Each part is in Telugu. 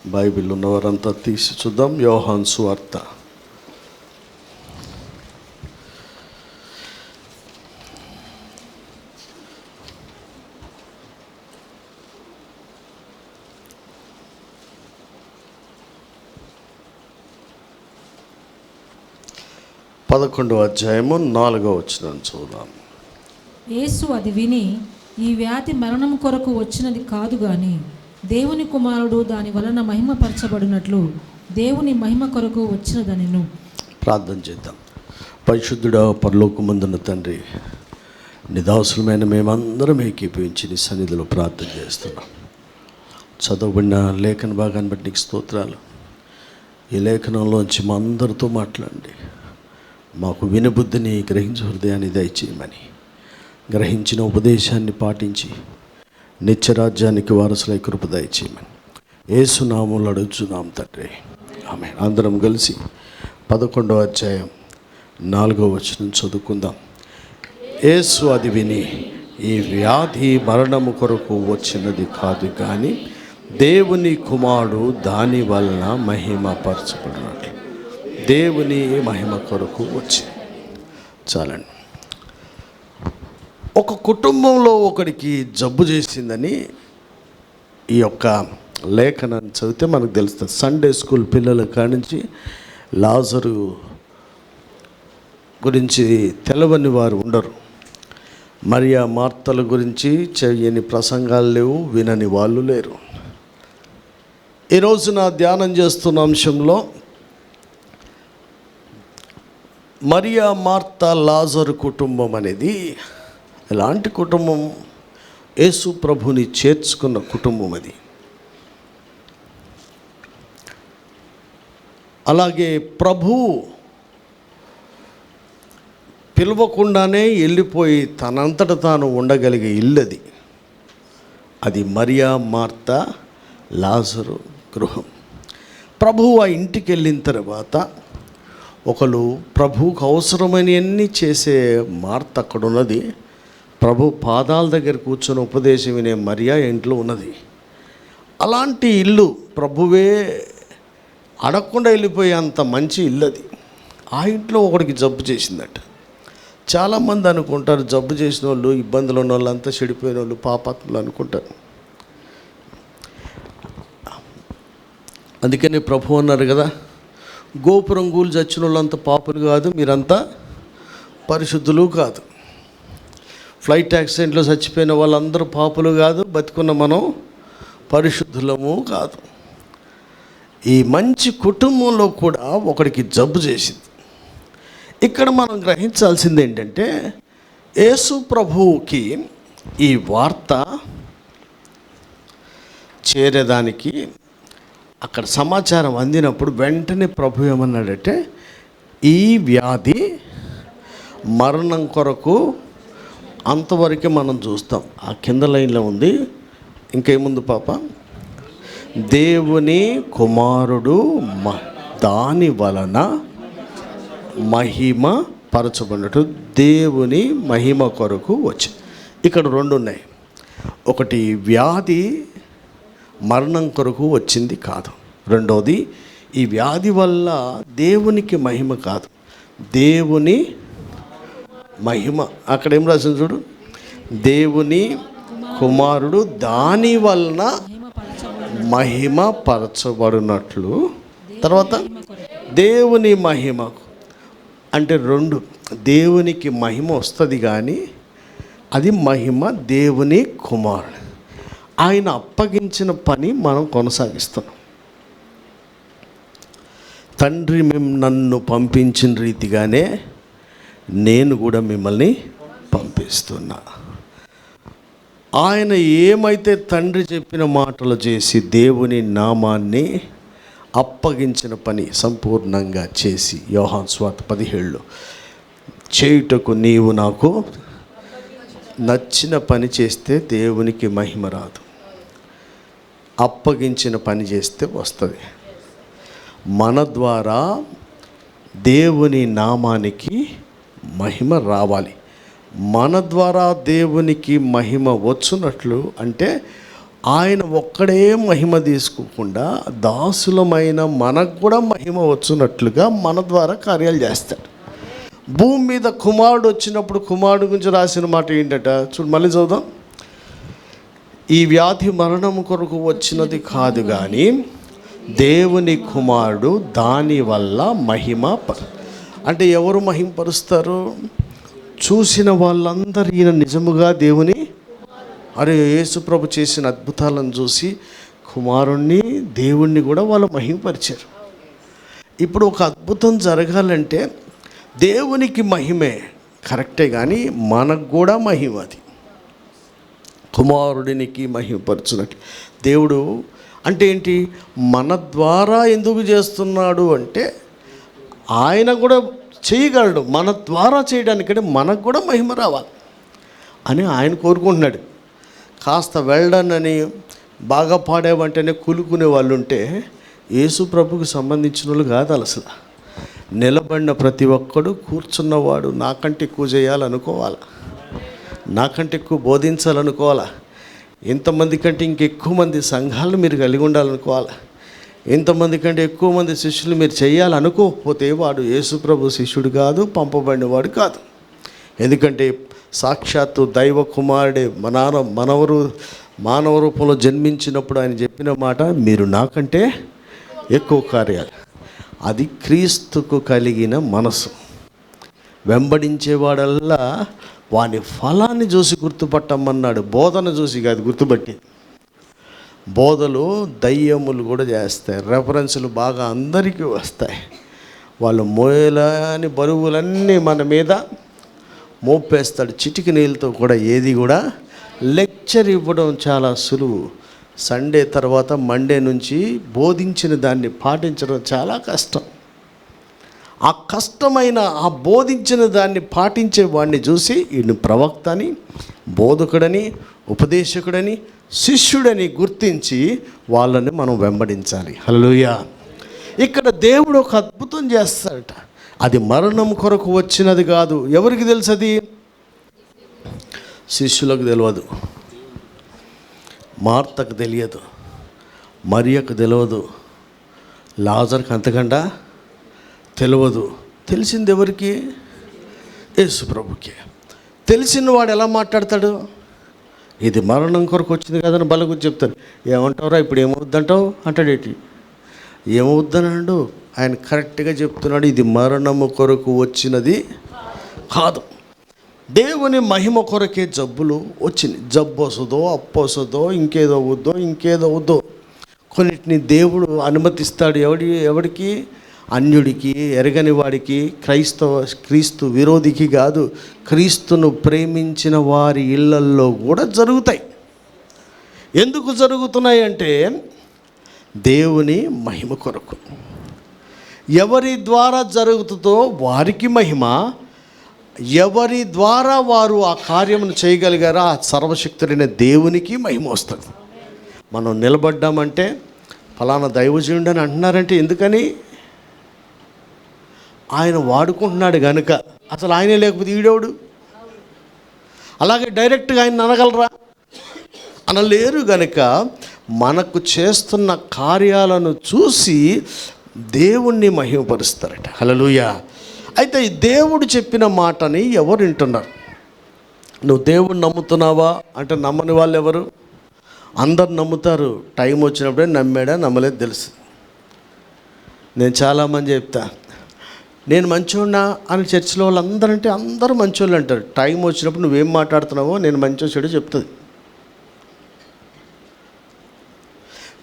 బైబిల్ ఉన్నవారంతా తీసి చూద్దాం. యోహాను సువార్త 11వ అధ్యాయము 4వ వచనం చూద్దాం. యేసు అది విని, ఈ వ్యాధి మరణం కొరకు వచ్చినది కాదు గాని దేవుని కుమారుడు దాని వలన మహిమపరచబడినట్లు దేవుని మహిమ కొరకు వచ్చినదనెను. ప్రార్థన చేద్దాం. పరిశుద్ధుడా, పరలోకమందున్న తండ్రి, నిదాసులమైన మేమందరం ఏకీభవించి నీ సన్నిధిలో ప్రార్థన చేస్తున్నాం. చదవబడిన లేఖన భాగాన్ని బట్టి నీకు స్తోత్రాలు. ఈ లేఖనంలోంచి మా అందరితో మాట్లాడండి. మాకు వినబుద్ధిని, గ్రహించే హృదయాన్ని దయచేయమని, గ్రహించిన ఉపదేశాన్ని పాటించి నిత్యరాజ్యానికి వారసులై కృప దయచేయమని యేసు నామములో అడుగుచున్నాం తండ్రి, ఆమేన్. అందరం కలిసి 11వ అధ్యాయం 4వ వచనం చదువుకుందాం. యేసు అది విని, ఈ వ్యాధి మరణము కొరకు వచ్చినది కాదు కానీ దేవుని కుమారుడు దాని వలన మహిమపరచబడినట్లు దేవుని మహిమ కొరకు వచ్చింది. చాలండి. ఒక కుటుంబంలో ఒకడికి జబ్బు చేసిందని ఈ యొక్క లేఖనాన్ని చదివితే మనకు తెలుస్తుంది. సండే స్కూల్ పిల్లల కానించి లాజరు గురించి తెలవని వారు ఉండరు. మరియా మార్తల గురించి చేయని ప్రసంగాలు లేవు, వినని వాళ్ళు లేరు. ఈరోజు నా ధ్యానం చేస్తున్న అంశంలో మరియా, మార్త, లాజరు కుటుంబం అనేది ఎలాంటి కుటుంబం? యేసు ప్రభుని చేర్చుకున్న కుటుంబం అది. అలాగే ప్రభు పిలవకుండానే వెళ్ళిపోయి తనంతట తాను ఉండగలిగే ఇల్లు అది. అది మరియా, మార్త, లాజరు గృహం. ప్రభువు ఆ ఇంటికి వెళ్ళిన తర్వాత ఒకరు ప్రభువుకు అవసరమైనవన్నీ చేసే మార్త అక్కడ ఉన్నది. ప్రభు పాదాల దగ్గర కూర్చొని ఉపదేశం వినే మరియా ఇంట్లో ఉన్నది. అలాంటి ఇల్లు ప్రభువే అడగకుండా వెళ్ళిపోయే అంత మంచి ఇల్లు అది. ఆ ఇంట్లో ఒకడికి జబ్బు చేసిందట. చాలామంది అనుకుంటారు జబ్బు చేసిన వాళ్ళు, ఇబ్బందులు ఉన్న వాళ్ళు అంతా చెడిపోయిన వాళ్ళు, పాపాత్ములు అనుకుంటారు. అందుకని ప్రభు అన్నారు కదా, గోపురం గూలు చచ్చిన వాళ్ళంతా పాపులు కాదు, మీరంతా పరిశుద్ధులు కాదు. ఫ్లైట్ యాక్సిడెంట్లో చచ్చిపోయిన వాళ్ళందరూ పాపులు కాదు, బతికున్న మనం పరిశుద్ధులము కాదు. ఈ మంచి కుటుంబంలో కూడా ఒకడికి జబ్బు చేసింది. ఇక్కడ మనం గ్రహించాల్సింది ఏంటంటే, యేసు ప్రభువుకి ఈ వార్త చేరేదానికి అక్కడ సమాచారం అందినప్పుడు వెంటనే ప్రభు ఏమన్నాడంటే, ఈ వ్యాధి మరణం కొరకు, అంతవరకే మనం చూస్తాం. ఆ కింద లైన్లో ఉంది, ఇంకేముంది పాప? దేవుని కుమారుడు దాని వలన మహిమ పరచబడినట్టు దేవుని మహిమ కొరకు వచ్చి. ఇక్కడ రెండు ఉన్నాయి. ఒకటి వ్యాధి మరణం కొరకు వచ్చింది కాదు. రెండవది, ఈ వ్యాధి వల్ల దేవునికి మహిమ కాదు, దేవుని మహిమ. అక్కడ ఏం రాసింది చూడు, దేవుని కుమారుడు దాని వలన మహిమ పరచబడినట్లు. తర్వాత దేవుని మహిమ అంటే రెండు. దేవునికి మహిమ వస్తుంది కానీ అది మహిమ దేవుని కుమారుడు. ఆయన అప్పగించిన పని మనం కొనసాగిస్తున్నాం. తండ్రి నన్ను పంపించిన రీతిగానే నేను కూడా మిమ్మల్ని పంపిస్తున్నా. ఆయన ఏమైతే తండ్రి చెప్పిన మాటలు చేసి దేవుని నామాన్ని అప్పగించిన పని సంపూర్ణంగా చేసి, యోహాను సువార్త 17 చేయుటకు నీవు నాకు నచ్చిన పని చేస్తే దేవునికి మహిమ రాదు, అప్పగించిన పని చేస్తే వస్తుంది. మన ద్వారా దేవుని నామానికి మహిమ రావాలి. మన ద్వారా దేవునికి మహిమ వచ్చునట్లు అంటే ఆయన ఒక్కడే మహిమ తీసుకోకుండా దాసులమైన మనకు కూడా మహిమ వచ్చినట్లుగా మన ద్వారా కార్యాలు చేస్తాడు. భూమి మీద కుమారుడు వచ్చినప్పుడు కుమారుడు గురించి రాసిన మాట ఏంటట చూడు, మళ్ళీ చదువుదాం. ఈ వ్యాధి మరణం కొరకు వచ్చినది కాదు కానీ దేవుని కుమారుడు దానివల్ల మహిమ అంటే ఎవరు మహిమపరుస్తారు? చూసిన వాళ్ళందరూ ఈయన నిజముగా దేవుని యేసుప్రభు చేసిన అద్భుతాలను చూసి కుమారుణ్ణి దేవుణ్ణి కూడా వాళ్ళు మహిమపరిచారు. ఇప్పుడు ఒక అద్భుతం జరగాలంటే దేవునికి మహిమే కరెక్టే, కానీ మనకు కూడా మహిమ. అది కుమారుడినికి మహిమపరచునట్టు దేవుడు అంటే ఏంటి? మన ద్వారా ఎందుకు చేస్తున్నాడు అంటే ఆయన కూడా చేయగలడు. మన ద్వారా చేయడానికంటే మనకు కూడా మహిమ రావాలి అని ఆయన కోరుకుంటున్నాడు. కాస్త వెళ్ళడానని బాగా పాడేవంటేనే కూలుకునే వాళ్ళు ఉంటే యేసు ప్రభుకి సంబంధించిన వాళ్ళు కాదు. అసలు నిలబడిన ప్రతి ఒక్కడు కూర్చున్నవాడు నాకంటే ఎక్కువ చేయాలనుకోవాలి, నాకంటే ఎక్కువ బోధించాలనుకోవాలా, ఇంతమంది కంటే ఇంకెక్కువ మంది సంఘాలను మీరు కలిగి ఉండాలనుకోవాలి, ఇంతమంది కంటే ఎక్కువ మంది శిష్యులు మీరు చేయాలనుకోకపోతే వాడు యేసుప్రభు శిష్యుడు కాదు, పంపబడినవాడు కాదు. ఎందుకంటే సాక్షాత్తు దైవ కుమారుడే మానవ రూపంలో జన్మించినప్పుడు ఆయన చెప్పిన మాట, మీరు నాకంటే ఎక్కువ కార్యాలు. అది క్రీస్తుకు కలిగిన మనసు. వెంబడించేవాడల్లా వాని ఫలాన్ని చూసి గుర్తుపట్టమన్నాడు. బోధన చూసి కాదు గుర్తుపట్టి. బోధలు దయ్యములు కూడా చేస్తాయి, రెఫరెన్సులు బాగా అందరికీ వస్తాయి. వాళ్ళు మోయలని బరువులన్నీ మన మీద మోపేస్తాడు. చిటికి నీళ్ళతో కూడా ఏది కూడా లెక్చర్ ఇవ్వడం చాలా సులువు. సండే తర్వాత మండే నుంచి బోధించిన దాన్ని పాటించడం చాలా కష్టం. ఆ కష్టమైన ఆ బోధించిన దాన్ని పాటించే వాడిని చూసి ఈయన ప్రవక్త అని, బోధకుడని, ఉపదేశకుడని, శిష్యుడని గుర్తించి వాళ్ళని మనం వెంబడించాలి. హల్లెలూయా. ఇక్కడ దేవుడు ఒక అద్భుతం చేస్తాడట. అది మరణం కొరకు వచ్చినది కాదు. ఎవరికి తెలుసు? అది శిష్యులకు తెలియదు, మార్తకు తెలియదు, మరియకు తెలియదు, లాజర్కి అంతకండా తెలియదు. తెలిసింది ఎవరికి? యేసు ప్రభుకి. తెలిసిన వాడు ఎలా మాట్లాడతాడు? ఇది మరణం కొరకు వచ్చింది కదని బలగు చెప్తాడు. ఏమంటావురా ఇప్పుడు ఏమవుద్దంటావు అంటాడేటి. ఏమవుద్దనండు? ఆయన కరెక్ట్గా చెప్తున్నాడు, ఇది మరణము కొరకు వచ్చినది కాదు, దేవుని మహిమ కొరకే జబ్బులు వచ్చింది. జబ్బు వస్తుందో, అప్పు వస్తుందో, ఇంకేదో అవుద్దో కొన్నిటిని దేవుడు అనుమతిస్తాడు. ఎవడికి? అన్యుడికి, ఎరగని వాడికి, క్రీస్తు విరోధికి కాదు, క్రీస్తును ప్రేమించిన వారి ఇళ్లల్లో కూడా జరుగుతాయి. ఎందుకు జరుగుతున్నాయి అంటే దేవుని మహిమ కొరకు. ఎవరి ద్వారా జరుగుతుందో వారికి మహిమ, ఎవరి ద్వారా వారు ఆ కార్యమును చేయగలిగారో ఆ సర్వశక్తుడైన దేవునికి మహిమ వస్తుంది. మనం నిలబడ్డామంటే ఫలానా దైవజనుడు అని అంటున్నారంటే ఎందుకని? ఆయన వాడుకుంటున్నాడు కనుక. అసలు ఆయనే లేకపోతే ఈడేవుడు? అలాగే డైరెక్ట్గా ఆయన అనగలరా? అనలేరు గనుక మనకు చేస్తున్న కార్యాలను చూసి దేవుణ్ణి మహిమపరుస్తారట. హల్లెలూయా. అయితే ఈ దేవుడు చెప్పిన మాటని ఎవరు వింటున్నారు? నువ్వు దేవుణ్ణి నమ్ముతున్నావా అంటే నమ్మని వాళ్ళు ఎవరు? అందరు నమ్ముతారు. టైం వచ్చినప్పుడే నమ్మాడా నమ్మలేదు తెలుసు. నేను చాలామంది చెప్తా, నేను మంచోడినా అని చర్చిలో వాళ్ళందరూ అంటే అందరూ మంచోళ్ళు అంటారు. టైం వచ్చినప్పుడు నువ్వేం మాట్లాడుతున్నావో నేను మంచో చెడు చెప్తుంది.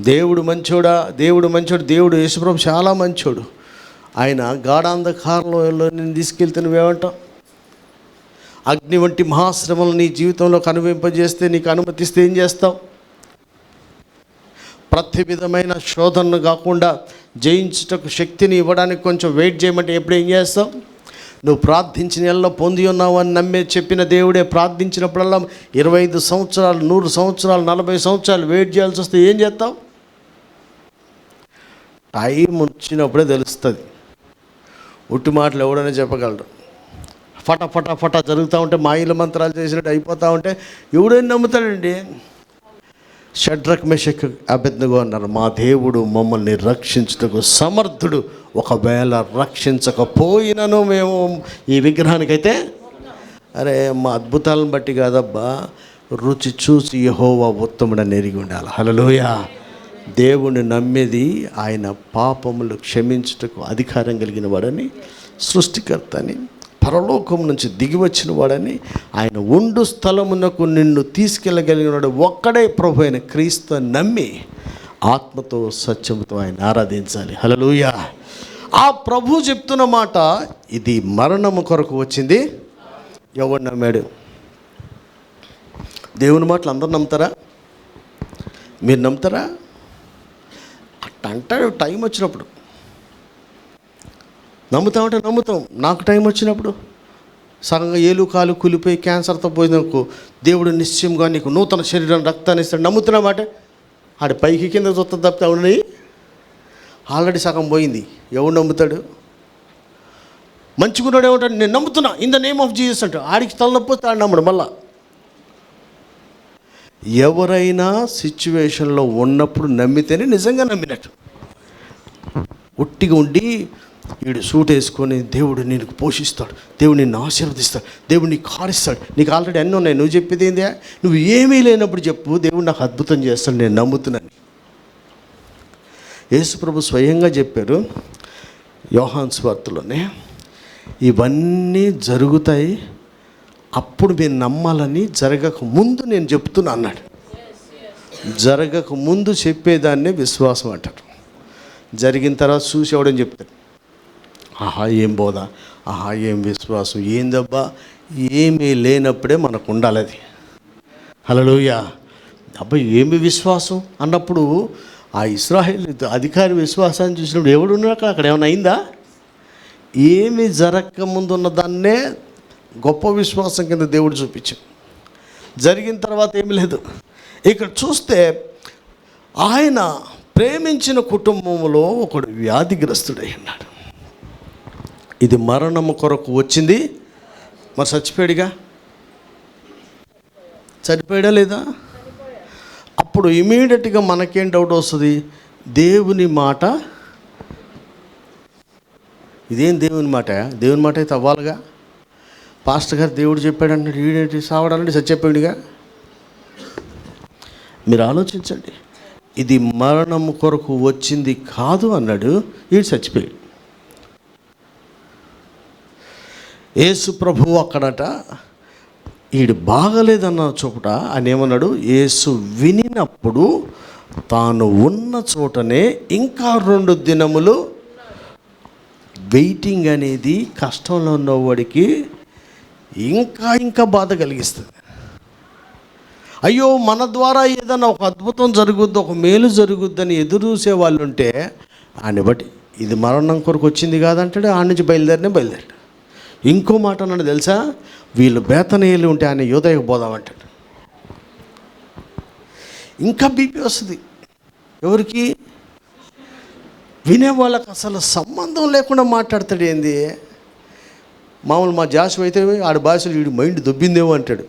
దేవుడు మంచోడా? దేవుడు మంచోడు. దేవుడు యేసుప్రభు చాలా మంచోడు. ఆయన గాఢాంధకారంలో నేను తీసుకెళ్తే నువ్వేమంటావు? అగ్ని వంటి మహాశ్రమలు నీ జీవితంలో కనువింపజేస్తే, నీకు అనుమతిస్తే ఏం చేస్తావు? ప్రతి విధమైన శోధనను కాకుండా జయించుటకు శక్తిని ఇవ్వడానికి కొంచెం వెయిట్ చేయమంటే ఎప్పుడు ఏం చేస్తావు? నువ్వు ప్రార్థించిన ఎల్లో పొంది ఉన్నావు అని నమ్మే చెప్పిన దేవుడే ప్రార్థించినప్పుడల్లా 25 సంవత్సరాలు, 100 సంవత్సరాలు, 40 సంవత్సరాలు వెయిట్ చేయాల్సి వస్తే ఏం చేస్తావు? టైం వచ్చినప్పుడే తెలుస్తుంది. ఉట్టి మాటలు ఎవడనే చెప్పగలరు. ఫట జరుగుతూ ఉంటే మాయిల మంత్రాలు చేసినట్టు అయిపోతూ ఉంటే ఎవడైనా నమ్ముతాడండి. షడ్రక్ మెషక్ అబేద్నెగో అన్నారు, మా దేవుడు మమ్మల్ని రక్షించుటకు సమర్థుడు, ఒకవేళ రక్షించకపోయినను మేము ఈ విగ్రహానికైతే అరే మా అద్భుతాలను బట్టి కాదబ్బా, రుచి చూసి యెహోవా ఉత్తముడని ఎరిగి ఉండాలి. హల్లెలూయా. దేవుణ్ణి నమ్మేది ఆయన పాపములు క్షమించుటకు అధికారం కలిగిన వాడని, సృష్టికర్తని, పరలోకం నుంచి దిగి వచ్చిన వాడని, ఆయన ఉండు స్థలమునకు నిన్ను తీసుకెళ్ళగలిగిన వాడు ఒక్కడే ప్రభు అయిన క్రీస్తు నమ్మి ఆత్మతో సత్యముతో ఆయన ఆరాధించాలి. హల్లెలూయా. ఆ ప్రభు చెప్తున్న మాట, ఇది మరణము కొరకు వచ్చింది. ఎవరు నమ్మాడు? దేవుని మాటలు అందరూ నమ్ముతారా? మీరు నమ్ముతారా? అట్ట అంటాడు టైం వచ్చినప్పుడు. నమ్ముతామంటే నమ్ముతాం. నాకు టైం వచ్చినప్పుడు సగంగా ఏలు కాలు కూలిపోయి క్యాన్సర్తో పోయిందనుకో, దేవుడు నిశ్చయంగా నీకు నూతన శరీరం రక్తాన్ని ఇస్తాడు. నమ్ముతున్నామాట? ఆడి పైకి కింద చూస్తా తప్పితే అవునని ఆల్రెడీ సగం పోయింది. ఎవడు నమ్ముతాడు? మంచిగున్నాడు ఏమంటాడు, నేను నమ్ముతున్నా in the name of Jesus అంటాడు. ఆడికి తలనొప్పి ఆడు నమ్మడు. మళ్ళా ఎవరైనా సిచ్యువేషన్లో ఉన్నప్పుడు నమ్మితేనే నిజంగా నమ్మినట్టు. ఒట్టిగా ఉండి వీడు సూట్ వేసుకొని దేవుడు నీకు పోషిస్తాడు, దేవుడు నిన్ను ఆశీర్వదిస్తాడు, దేవుడు నీకు కారిస్తాడు, నీకు ఆల్రెడీ అన్నీ ఉన్నాయి, నువ్వు చెప్పేది ఏంది? నువ్వు ఏమీ లేనప్పుడు చెప్పు, దేవుడు నాకు అద్భుతం చేస్తాడు, నేను నమ్ముతున్నాను. యేసుప్రభు స్వయంగా చెప్పారు యోహాను సువార్తలోనే, ఇవన్నీ జరుగుతాయి, అప్పుడు మీరు నమ్మాలని, జరగక ముందు నేను చెప్తున్నా అన్నాడు. జరగక ముందు చెప్పేదాన్నే విశ్వాసం అంటారు. జరిగిన తర్వాత చూసి ఎవడని చెప్తాడు, ఆహా ఏం బోధ, ఆహా ఏం విశ్వాసం, ఏందబ్బా, ఏమీ లేనప్పుడే మనకు ఉండాలి అది. హల్లెలూయా. అబ్బాయి ఏమి విశ్వాసం అన్నప్పుడు ఆ ఇశ్రాయేలు అధికారి విశ్వాసాన్ని చూసినప్పుడు ఎవడున్నాక అక్కడ ఏమైనా అయిందా? ఏమి జరగక ముందు ఉన్న దాన్నే గొప్ప విశ్వాసం కింద దేవుడు చూపించాడు. జరిగిన తర్వాత ఏమి లేదు. ఇక్కడ చూస్తే ఆయన ప్రేమించిన కుటుంబంలో ఒకడు వ్యాధిగ్రస్తుడై ఉన్నాడు. ఇది మరణము కొరకు వచ్చింది. మరి చచ్చిపోయాడుగా, చనిపోయాడా లేదా? అప్పుడు ఇమీడియట్గా మనకేం డౌట్ వస్తుంది? దేవుని మాట, ఇదేం దేవుని మాట? దేవుని మాట అయితే అవ్వాలిగా. పాస్టర్ గారు దేవుడు చెప్పాడంటే వీడేంటి సావడాలంటే చచ్చిపోయాడుగా. మీరు ఆలోచించండి, ఇది మరణము కొరకు వచ్చింది కాదు అన్నాడు, వీడు చచ్చిపోయాడు. యేసు ప్రభువు అక్కడట వీడు బాగలేదన్న చోట ఆయన ఏమన్నాడు? యేసు వినినప్పుడు తాను ఉన్న చోటనే ఇంకా 2 దినములు వెయిటింగ్ అనేది కష్టంలో ఉన్నవాడికి ఇంకా బాధ కలిగిస్తుంది. అయ్యో మన ద్వారా ఏదైనా ఒక అద్భుతం జరుగుద్ది, ఒక మేలు జరుగుద్దని ఎదురు చూసే వాళ్ళు ఉంటే ఆయన బట్టి ఇది మరణం కొరకు వచ్చింది కాదంటాడు, ఆడ నుంచి బయలుదేరాడు. ఇంకో మాట అన్నాడు తెలుసా? వీళ్ళు బేతనీయులు ఉంటే ఆయన యోదయకు పోదామంటాడు. ఇంకా బీపీ వస్తుంది ఎవరికి? వినేవాళ్ళకి అసలు సంబంధం లేకుండా మాట్లాడతాడు. ఏంది మామూలు మా జాసు అయితే ఆడి భాషలు వీడి మైండ్ దొబ్బిందేమో అంటాడు.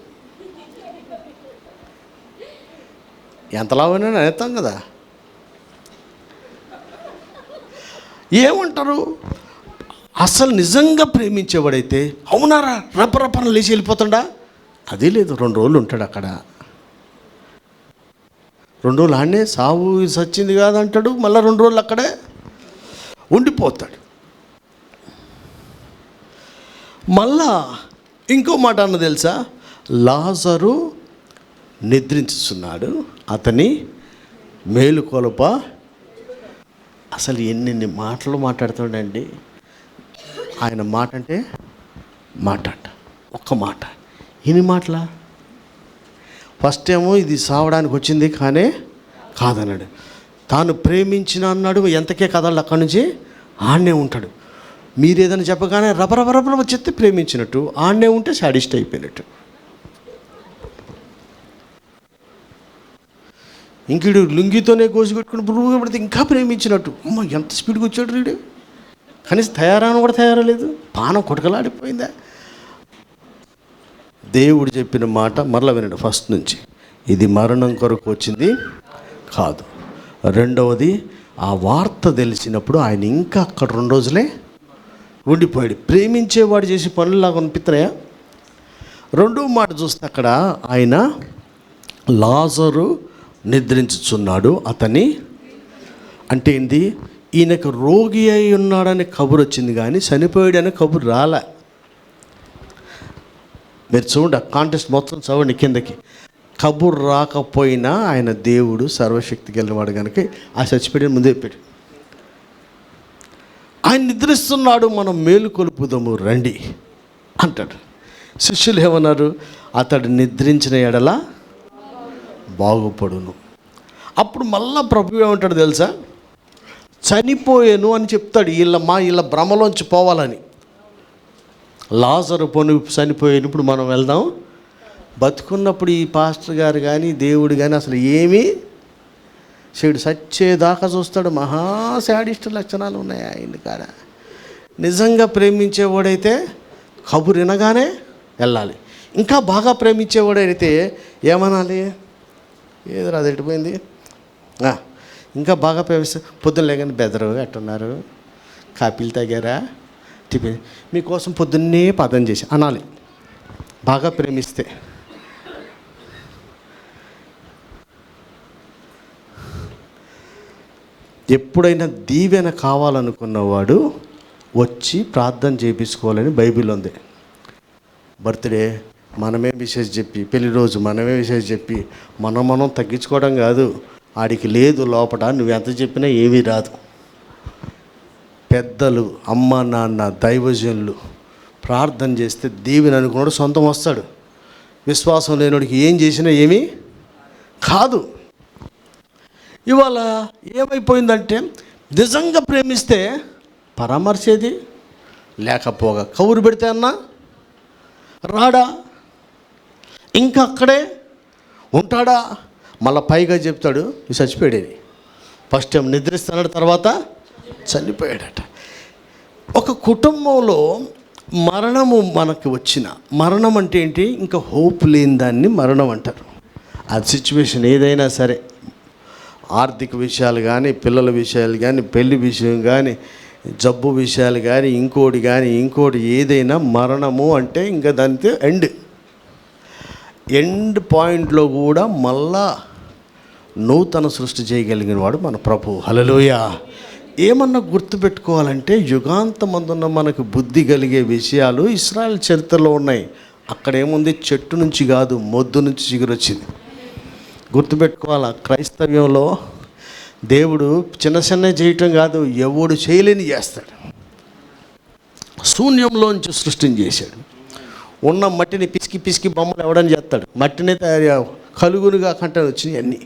ఎంత లాభైనా అనేస్తాం కదా. ఏమంటారు? అసలు నిజంగా ప్రేమించేవాడైతే అవునారా రపరపన లేచి వెళ్ళిపోతాడా? అదే లేదు, 2 రోజులు ఉంటాడు అక్కడ. 2 రోజులు ఆడనే సావు సచ్చింది కాదంటాడు, మళ్ళీ 2 రోజులు అక్కడే ఉండిపోతాడు. మళ్ళా ఇంకో మాట అన్న తెలుసా? లాజరు నిద్రించుతున్నాడు, అతని మేలుకొలప. అసలు ఎన్ని మాటలు మాట్లాడుతాడండి ఆయన. మాట అంటే మాట అంట, ఒక్క మాట. ఎన్ని మాటలా? ఫస్ట్ ఏమో ఇది సావడానికి వచ్చింది కానీ కాదన్నాడు. తాను ప్రేమించిన అన్నాడు, ఎంతకే కదళ్ళు అక్కడి నుంచి ఆడనే ఉంటాడు. మీరు ఏదైనా చెప్పగానే రబరబరబర చెప్తే ప్రేమించినట్టు, ఆడనే ఉంటే సాడిస్ట్ అయిపోయినట్టు. ఇంకీడు లుంగితోనే కోసి పెట్టుకుని బురువుగా పడితే ఇంకా ప్రేమించినట్టు. అమ్మ ఎంత స్పీడ్గా వచ్చాడు వీడు. కనీసం తయారాను కూడా తయారలేదు, పానం కొటకలాడిపోయిందా. దేవుడు చెప్పిన మాట మరలా వినండి ఫస్ట్ నుంచి. ఇది మరణం కొరకు వచ్చింది కాదు. రెండవది, ఆ వార్త తెలిసినప్పుడు ఆయన ఇంకా అక్కడ 2 రోజులే ఉండిపోయాడు. ప్రేమించేవాడు చేసి పనులాగా అనిపిస్తున్నాయా? రెండో మాట చూస్తే అక్కడ ఆయన లాజరు నిద్రించుచున్నాడు, అతని అంటే ఏంది, ఈయనకు రోగి అయి ఉన్నాడని కబురు వచ్చింది కానీ చనిపోయాడని కబురు రాలే. మీరు చూడండి, ఆ కాంటెస్ట్ మొత్తం చదవండి కిందకి. కబురు రాకపోయినా ఆయన దేవుడు సర్వశక్తి కలిగినవాడు కనుక ఆ చచ్చిపోయాడని ముందే చెప్పాడు. ఆయన నిద్రిస్తున్నాడు, మనం మేలుకొలుపుదాము రండి అంటాడు. శిష్యులు ఏమన్నారు? అతడు నిద్రించిన ఎడల బాగుపడును. అప్పుడు మళ్ళా ప్రభు ఏమంటాడు తెలుసా? చనిపోయాను అని చెప్తాడు. వీళ్ళ భ్రమలోంచి పోవాలని. లాజరు చనిపోయినప్పుడు మనం వెళ్దాం, బతుకున్నప్పుడు ఈ పాస్టర్ గారు కానీ దేవుడు కానీ అసలు ఏమీ చెడు, సచ్చేదాకా చూస్తాడు. మహా శాడిస్ట్ లక్షణాలు ఉన్నాయి ఆయన కాడ. నిజంగా ప్రేమించేవాడైతే కబురు వినగానే వెళ్ళాలి. ఇంకా బాగా ప్రేమించేవాడైతే ఏమనాలి? ఏదో అది ఎట్టిపోయింది. ఇంకా బాగా ప్రేమిస్తే పొద్దున్న లేకని బెదరు ఎట్టున్నారు, కాపీలు తాగారా, టిఫిన్ మీకోసం పొద్దున్నే పదం చేసి అనాలి. బాగా ప్రేమిస్తే ఎప్పుడైనా దీవెన కావాలనుకున్నవాడు వచ్చి ప్రార్థన చేయించుకోవాలని బైబిల్ ఉంది. బర్త్డే మనమే విషయం చెప్పి, పెళ్లి రోజు మనమే విషయం చెప్పి మనం తగ్గించుకోవడం కాదు. ఆడికి లేదు లోపల, నువ్వెంత చెప్పినా ఏమీ రాదు. పెద్దలు, అమ్మ నాన్న, దైవజనులు ప్రార్థన చేస్తే దీవెన అనుకున్నాడు సొంతం వస్తాడు. విశ్వాసం లేనివాడికి ఏం చేసినా ఏమీ కాదు. ఇవాళ ఏమైపోయిందంటే నిజంగా ప్రేమిస్తే పరామర్శేది లేకపోగా కౌరు పెడితే అన్నా రాడా, ఇంకా అక్కడే ఉంటాడా. మళ్ళీ పైగా చెప్తాడు ఈ చచ్చిపోయాడని. ఫస్ట్ టైం నిద్రిస్తున్నాడు, తర్వాత చనిపోయాడట. ఒక కుటుంబంలో మరణము మనకు వచ్చిన మరణం అంటే ఏంటి? ఇంకా హోప్ లేని దాన్ని మరణం అంటారు. ఆ సిచ్యువేషన్ ఏదైనా సరే, ఆర్థిక విషయాలు కానీ, పిల్లల విషయాలు కానీ, పెళ్లి విషయం కానీ, జబ్బు విషయాలు కానీ, ఇంకోటి ఏదైనా మరణము అంటే ఇంకా దానితో ఎండ్ పాయింట్లో కూడా మళ్ళా నూతన సృష్టి చేయగలిగిన వాడు మన ప్రభు. హల్లెలూయా. ఏమన్నా గుర్తుపెట్టుకోవాలంటే యుగాంతమందున్న మనకు బుద్ధి కలిగే విషయాలు ఇశ్రాయేల్ చరిత్రలో ఉన్నాయి. అక్కడ ఏముంది? చెట్టు నుంచి కాదు, మొద్దు నుంచి చిగురొచ్చింది. గుర్తుపెట్టుకోవాలా. క్రైస్తవ్యంలో దేవుడు చిన్న చేయటం కాదు, ఎవడు చేయలేని చేస్తాడు. శూన్యంలోంచి సృష్టిని చేశాడు. ఉన్న మట్టిని పిసికి బొమ్మలు ఎవడని చేస్తాడు. మట్టిని తయారు కలుగునుగా కంటే వచ్చినాయి అన్నీ.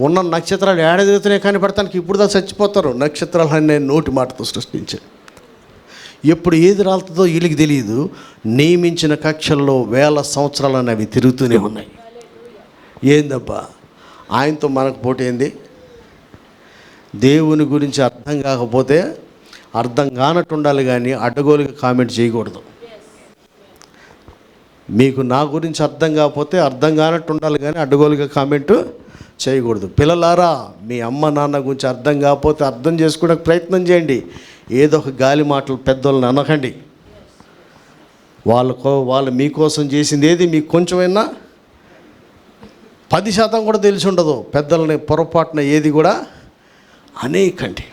ఉన్న నక్షత్రాలు ఏడాదిగుతున్నాయి కానీ పడతానికి ఇప్పుడు దాకా చచ్చిపోతారు. నక్షత్రాలన్నీ నోటి మాటతో సృష్టించాడు. ఎప్పుడు ఏది రాలుతుందో వీళ్ళకి తెలియదు. నియమించిన కక్షల్లో 1000 సంవత్సరాలని అవి తిరుగుతూనే ఉన్నాయి. ఏందబ్బా ఆయనతో మనకు పోటీ ఏంది? దేవుని గురించి అర్థం కాకపోతే అర్థం కానట్టు ఉండాలి కానీ అడ్డగోలుగా కామెంట్ చేయకూడదు. మీకు నా గురించి అర్థం కాకపోతే అర్థం కానట్టు ఉండాలి కానీ అడ్డగోలుగా కామెంటు చేయకూడదు. పిల్లలారా, మీ అమ్మ నాన్న గురించి అర్థం కాకపోతే అర్థం చేసుకోవడానికి ప్రయత్నం చేయండి. ఏదో ఒక గాలి మాటలు పెద్దోళ్ళని అనకండి. వాళ్ళు మీకోసం చేసింది ఏది మీకు కొంచెమైనా 10% కూడా తెలిసి ఉండదు. పెద్దలని పొరపాటున ఏది కూడా అనేకండి.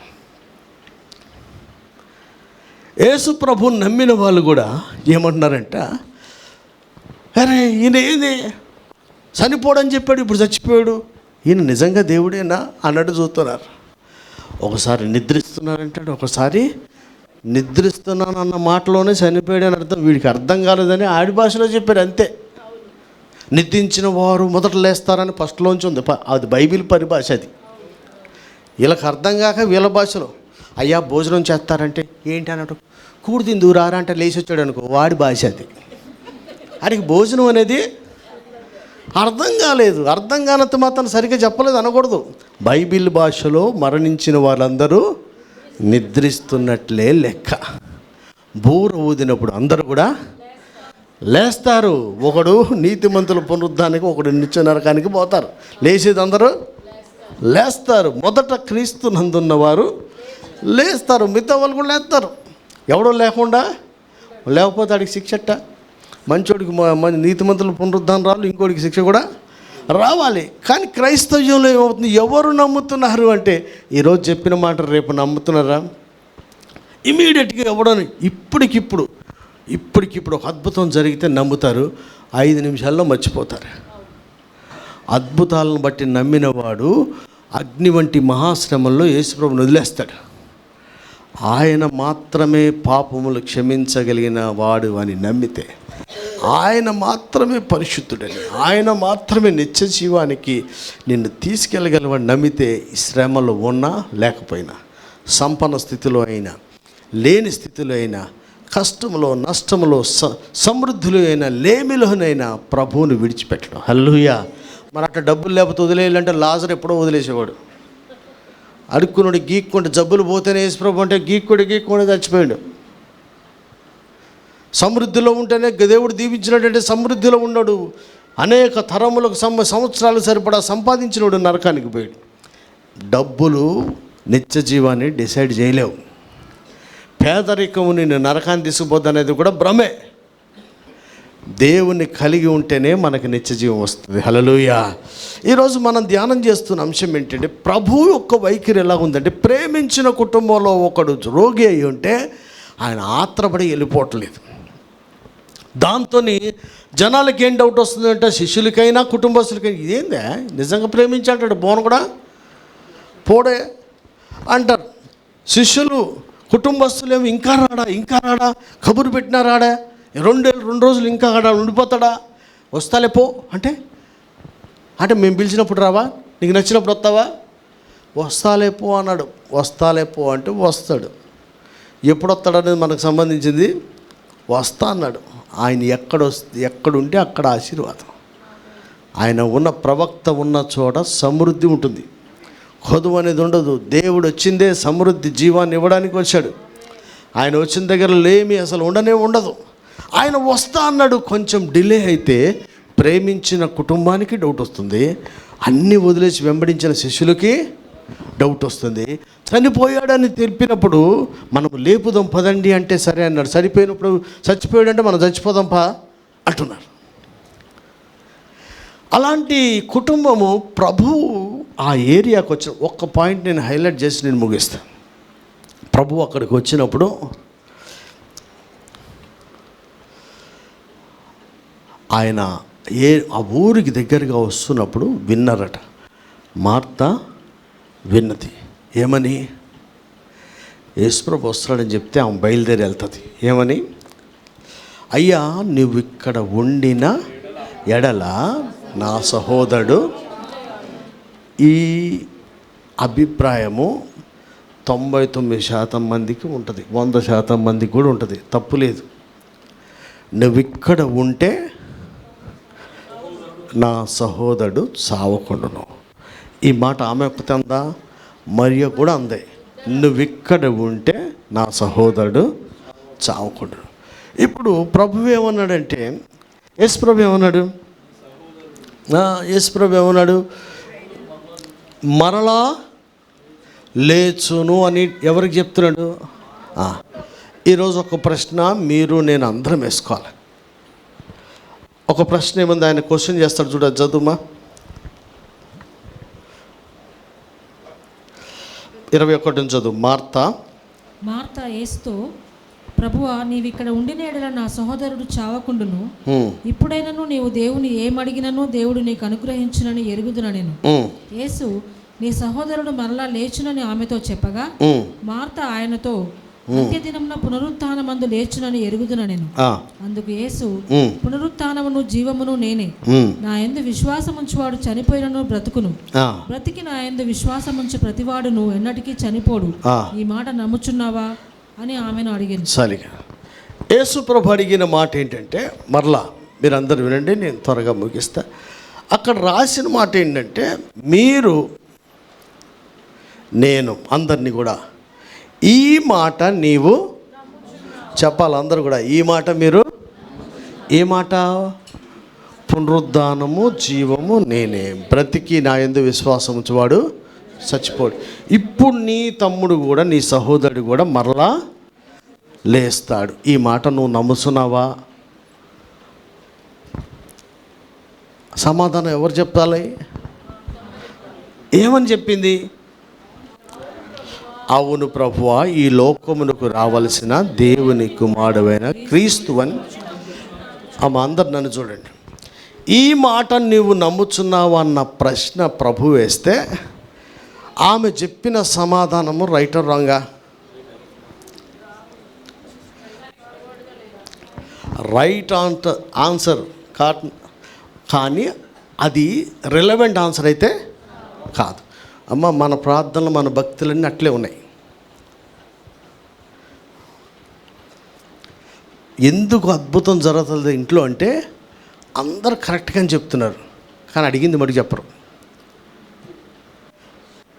యేసు ప్రభువుని నమ్మిన వాళ్ళు కూడా ఏమంటున్నారంట, అరే ఈయన ఏది చనిపోడని చెప్పాడు, ఇప్పుడు చచ్చిపోయాడు, ఈయన నిజంగా దేవుడేనా అన్నట్టు చూస్తున్నారు. ఒకసారి నిద్రిస్తున్నారంటాడు, ఒకసారి నిద్రిస్తున్నానన్న మాటలోనే చనిపోయాడని అర్థం. వీడికి అర్థం కాలేదని ఆడి భాషలో చెప్పాడు అంతే. నిద్రించిన వారు మొదట లేస్తారని ఫస్ట్లోంచి ఉంది. అది బైబిల్ పరిభాష. అది వీళ్ళకి అర్థం కాక వీళ్ళ భాషలో అయ్యా భోజనం చేస్తారంటే ఏంటి అన్నట్టు, కూడి తిందురారా అంటే లేచి వచ్చాడు అనుకో, వాడి భాష అది. ఆయనకి భోజనం అనేది అర్థం కాలేదు. అర్థం కానంత మాత్రం సరిగ్గా చెప్పలేదు అనకూడదు. బైబిల్ భాషలో మరణించిన వాళ్ళందరూ నిద్రిస్తున్నట్లే లెక్క. బూర ఊదినప్పుడు అందరూ కూడా లేస్తారు. ఒకడు నీతిమంతుల పునరుద్ధానికి, ఒకడు నిత్య నరకానికి పోతారు. లేచేది అందరూ లేస్తారు. మొదట క్రీస్తు నందున్నవారు లేస్తారు, మిగతా వాళ్ళు కూడా లేస్తారు. ఎవడో లేకుండా లేకపోతే ఆడికి శిక్షట. మంచోడికి నీతిమంతుల పునరుద్ధానం రావాలి, ఇంకోటికి శిక్ష కూడా రావాలి. కానీ క్రైస్తవ్యంలో ఏమవుతుంది? ఎవరు నమ్ముతున్నారు అంటే ఈరోజు చెప్పిన మాట రేపు నమ్ముతున్నారా? ఇమీడియట్గా ఎవడని ఇప్పటికిప్పుడు ఒక అద్భుతం జరిగితే నమ్ముతారు, 5 నిమిషాల్లో మర్చిపోతారు. అద్భుతాలను బట్టి నమ్మినవాడు అగ్ని వంటి మహాశ్రమంలో యేసుప్రభుని వదిలేస్తాడు. ఆయన మాత్రమే పాపములు క్షమించగలిగిన వాడు అని నమ్మితే, ఆయన మాత్రమే పరిశుద్ధుడని, ఆయన మాత్రమే నిత్య జీవానికి నిన్ను తీసుకెళ్ళగలవని నమ్మితే, శ్రమలో ఉన్నా లేకపోయినా, సంపన్న స్థితిలో అయినా లేని స్థితిలో అయినా, కష్టంలో నష్టంలో సమృద్ధిలో అయినా లేమిలోనైనా ప్రభువుని విడిచిపెట్టడం. హల్లెలూయా. మరి అట్లా డబ్బులు లేకపోతే వదిలేయాలంటే లాజరు ఎప్పుడో వదిలేసేవాడు. అడుక్కునుడు గీక్కుంటే జబ్బులు పోతేనే యేసుప్రభు అంటే గీక్కొని చచ్చిపోయాడు. సమృద్ధిలో ఉంటేనే దేవుడు దీవించినట్టంటే సమృద్ధిలో ఉన్నాడు. అనేక తరములకు సంవత్సరాలు సరిపడా సంపాదించినవాడు నరకానికి పోయాడు. డబ్బులు నిత్య జీవాన్ని డిసైడ్ చేయలేవు. పేదరికము నిన్ను నరకాన్ని తీసుకుపోద్ది అనేది కూడా భ్రమే. దేవుని కలిగి ఉంటేనే మనకు నిత్య జీవం వస్తుంది. హల్లెలూయా. ఈరోజు మనం ధ్యానం చేస్తున్న అంశం ఏంటంటే, ప్రభువు యొక్క వైఖరి ఎలా ఉందంటే, ప్రేమించిన కుటుంబంలో ఒకడు రోగి అయి ఉంటే ఆయన ఆత్రపడి వెళ్ళిపోవట్లేదు. దాంతో జనాలకి ఏం డౌట్ వస్తుందంటే, శిష్యులకైనా కుటుంబస్తులకైనా, ఇదేందే నిజంగా ప్రేమించి అంటాడు, బోను కూడా పోడే అంటారు. శిష్యులు కుటుంబస్తులేమో ఇంకా రాడా, కబురు పెట్టినా రాడా, 2 రోజులు ఇంకా ఆడ ఉండిపోతాడా, వస్తాలే పో అంటే మేము పిలిచినప్పుడు రావా, నీకు నచ్చినప్పుడు వస్తావా, వస్తాలే పో అన్నాడు. వస్తాలే పో అంటే వస్తాడు. ఎప్పుడు వస్తాడనేది మనకు సంబంధించింది. వస్తా అన్నాడు. ఆయన ఎక్కడుంటే అక్కడ ఆశీర్వాదం. ఆయన ఉన్న ప్రవక్త ఉన్న చోట సమృద్ధి ఉంటుంది, కొదువు అనేది ఉండదు. దేవుడు వచ్చిందే సమృద్ధి జీవాన్ని ఇవ్వడానికి వచ్చాడు. ఆయన వచ్చిన దగ్గర లేమి అసలు ఉండదు. ఆయన వస్తా అన్నాడు. కొంచెం డిలే అయితే ప్రేమించిన కుటుంబానికి డౌట్ వస్తుంది, అన్నీ వదిలేసి వెంబడించిన శిష్యులకి డౌట్ వస్తుంది. చనిపోయాడని తెలిపినప్పుడు మనం లేపుదాం పదండి అంటే సరే అన్నాడు. చచ్చిపోయాడంటే మనం చచ్చిపోదాం పా అంటున్నారు. అలాంటి కుటుంబము ప్రభువు ఆ ఏరియాకి వచ్చిన ఒక్క పాయింట్ నేను హైలైట్ చేసి నేను ముగిస్తాను. ప్రభు అక్కడికి వచ్చినప్పుడు ఆయన ఆ ఊరికి దగ్గరగా వస్తున్నప్పుడు విన్నారట. మార్త విన్నది. ఏమని? యేసుప్రభు వస్తాడని చెప్తే ఆమె బయలుదేరి వెళ్తుంది. ఏమని? అయ్యా, నువ్వు ఇక్కడ ఉండిన ఎడల నా సహోదరుడు. ఈ అభిప్రాయము 99% మందికి ఉంటుంది, 100% మందికి కూడా ఉంటుంది, తప్పులేదు. నువ్వు ఇక్కడ ఉంటే నా సహోదరుడు చావకుండును. ఈ మాట ఆమె ఒక్కతే అందా? మరియ కూడా అందే. నువ్వు ఇక్కడ ఉంటే నా సహోదరుడు చావకుండును. ఇప్పుడు ప్రభు ఏమన్నాడంటే, యేసుప్రభు ఏమన్నాడు? మరలా లేచును అని ఎవరికి చెప్తున్నాడు? ఈరోజు ఒక ప్రశ్న మీరు నేను అందరం వేసుకోవాలి. ఒక ప్రశ్న ఏముంది? ఆయన క్వశ్చన్ చేస్తాడు చూడ, చదువుమా. 21 చదువు. మార్త యేసుతో, ప్రభువా, నీవిక్కడ ఉండిన యెడల నా సహోదరుడు చావకుండును. ఇప్పుడైనను నీవు దేవుని ఏమడిగినను దేవుడు నీకు అనుగ్రహించునని ఎరుగుదునెను. యేసు, నీ సహోదరుడు మరలా లేచునని ఆమెతో చెప్పగా, మార్త ఆయనతో, అంత్యదినమున పునరుత్థానమందు లేచునని ఎరుగుదునెను. అందుకు యేసు, పునరుత్థానమును జీవమును నేనే. నా యందు విశ్వాసముంచువాడు చనిపోయినను బ్రతుకును, బ్రతికి నా యందు విశ్వాసముంచు ప్రతివాడును ఎన్నటికీ చనిపోడు. ఈ మాట నమ్ముచున్నావా అని ఆమెను అడిగింది. సరిగా యేసు ప్రభు అడిగిన మాట ఏంటంటే, మరలా మీరందరూ వినండి, నేను త్వరగా ముగిస్తా. అక్కడ రాసిన మాట ఏంటంటే, మీరు నేను అందరినీ కూడా ఈ మాట నీవు చెప్పాలి. అందరూ కూడా ఈ మాట మీరు ఏ మాట? పునరుద్ధానము జీవము నేనే, బ్రతికి నా యందు విశ్వాసం ఉంచువాడు చచ్చిపోడు. ఇప్పుడు నీ తమ్ముడు కూడా, నీ సహోదరుడు కూడా మరలా లేస్తాడు. ఈ మాట నువ్వు నమ్ముతున్నావా? సమాధానం ఎవరు చెప్పాలి? ఏమని చెప్పింది? అవును ప్రభువా, ఈ లోకమునకు రావలసిన దేవుని కుమారుడైన క్రీస్తువని. అందరు నన్ను చూడండి. ఈ మాట నీవు నమ్ముచున్నావు అన్న ప్రశ్న ప్రభు వేస్తే ఆమె చెప్పిన సమాధానము right are Ranga? Right answer కానీ అది రిలవెంట్ ఆన్సర్ అయితే కాదు. అమ్మ, మన ప్రార్థనలు, మన భక్తులన్నీ అట్లే ఉన్నాయి. ఎందుకు అద్భుతం జరుగుతుంది ఇంట్లో అంటే అందరు కరెక్ట్గా చెప్తున్నారు, కానీ అడిగింది మటుకు చెప్పరు.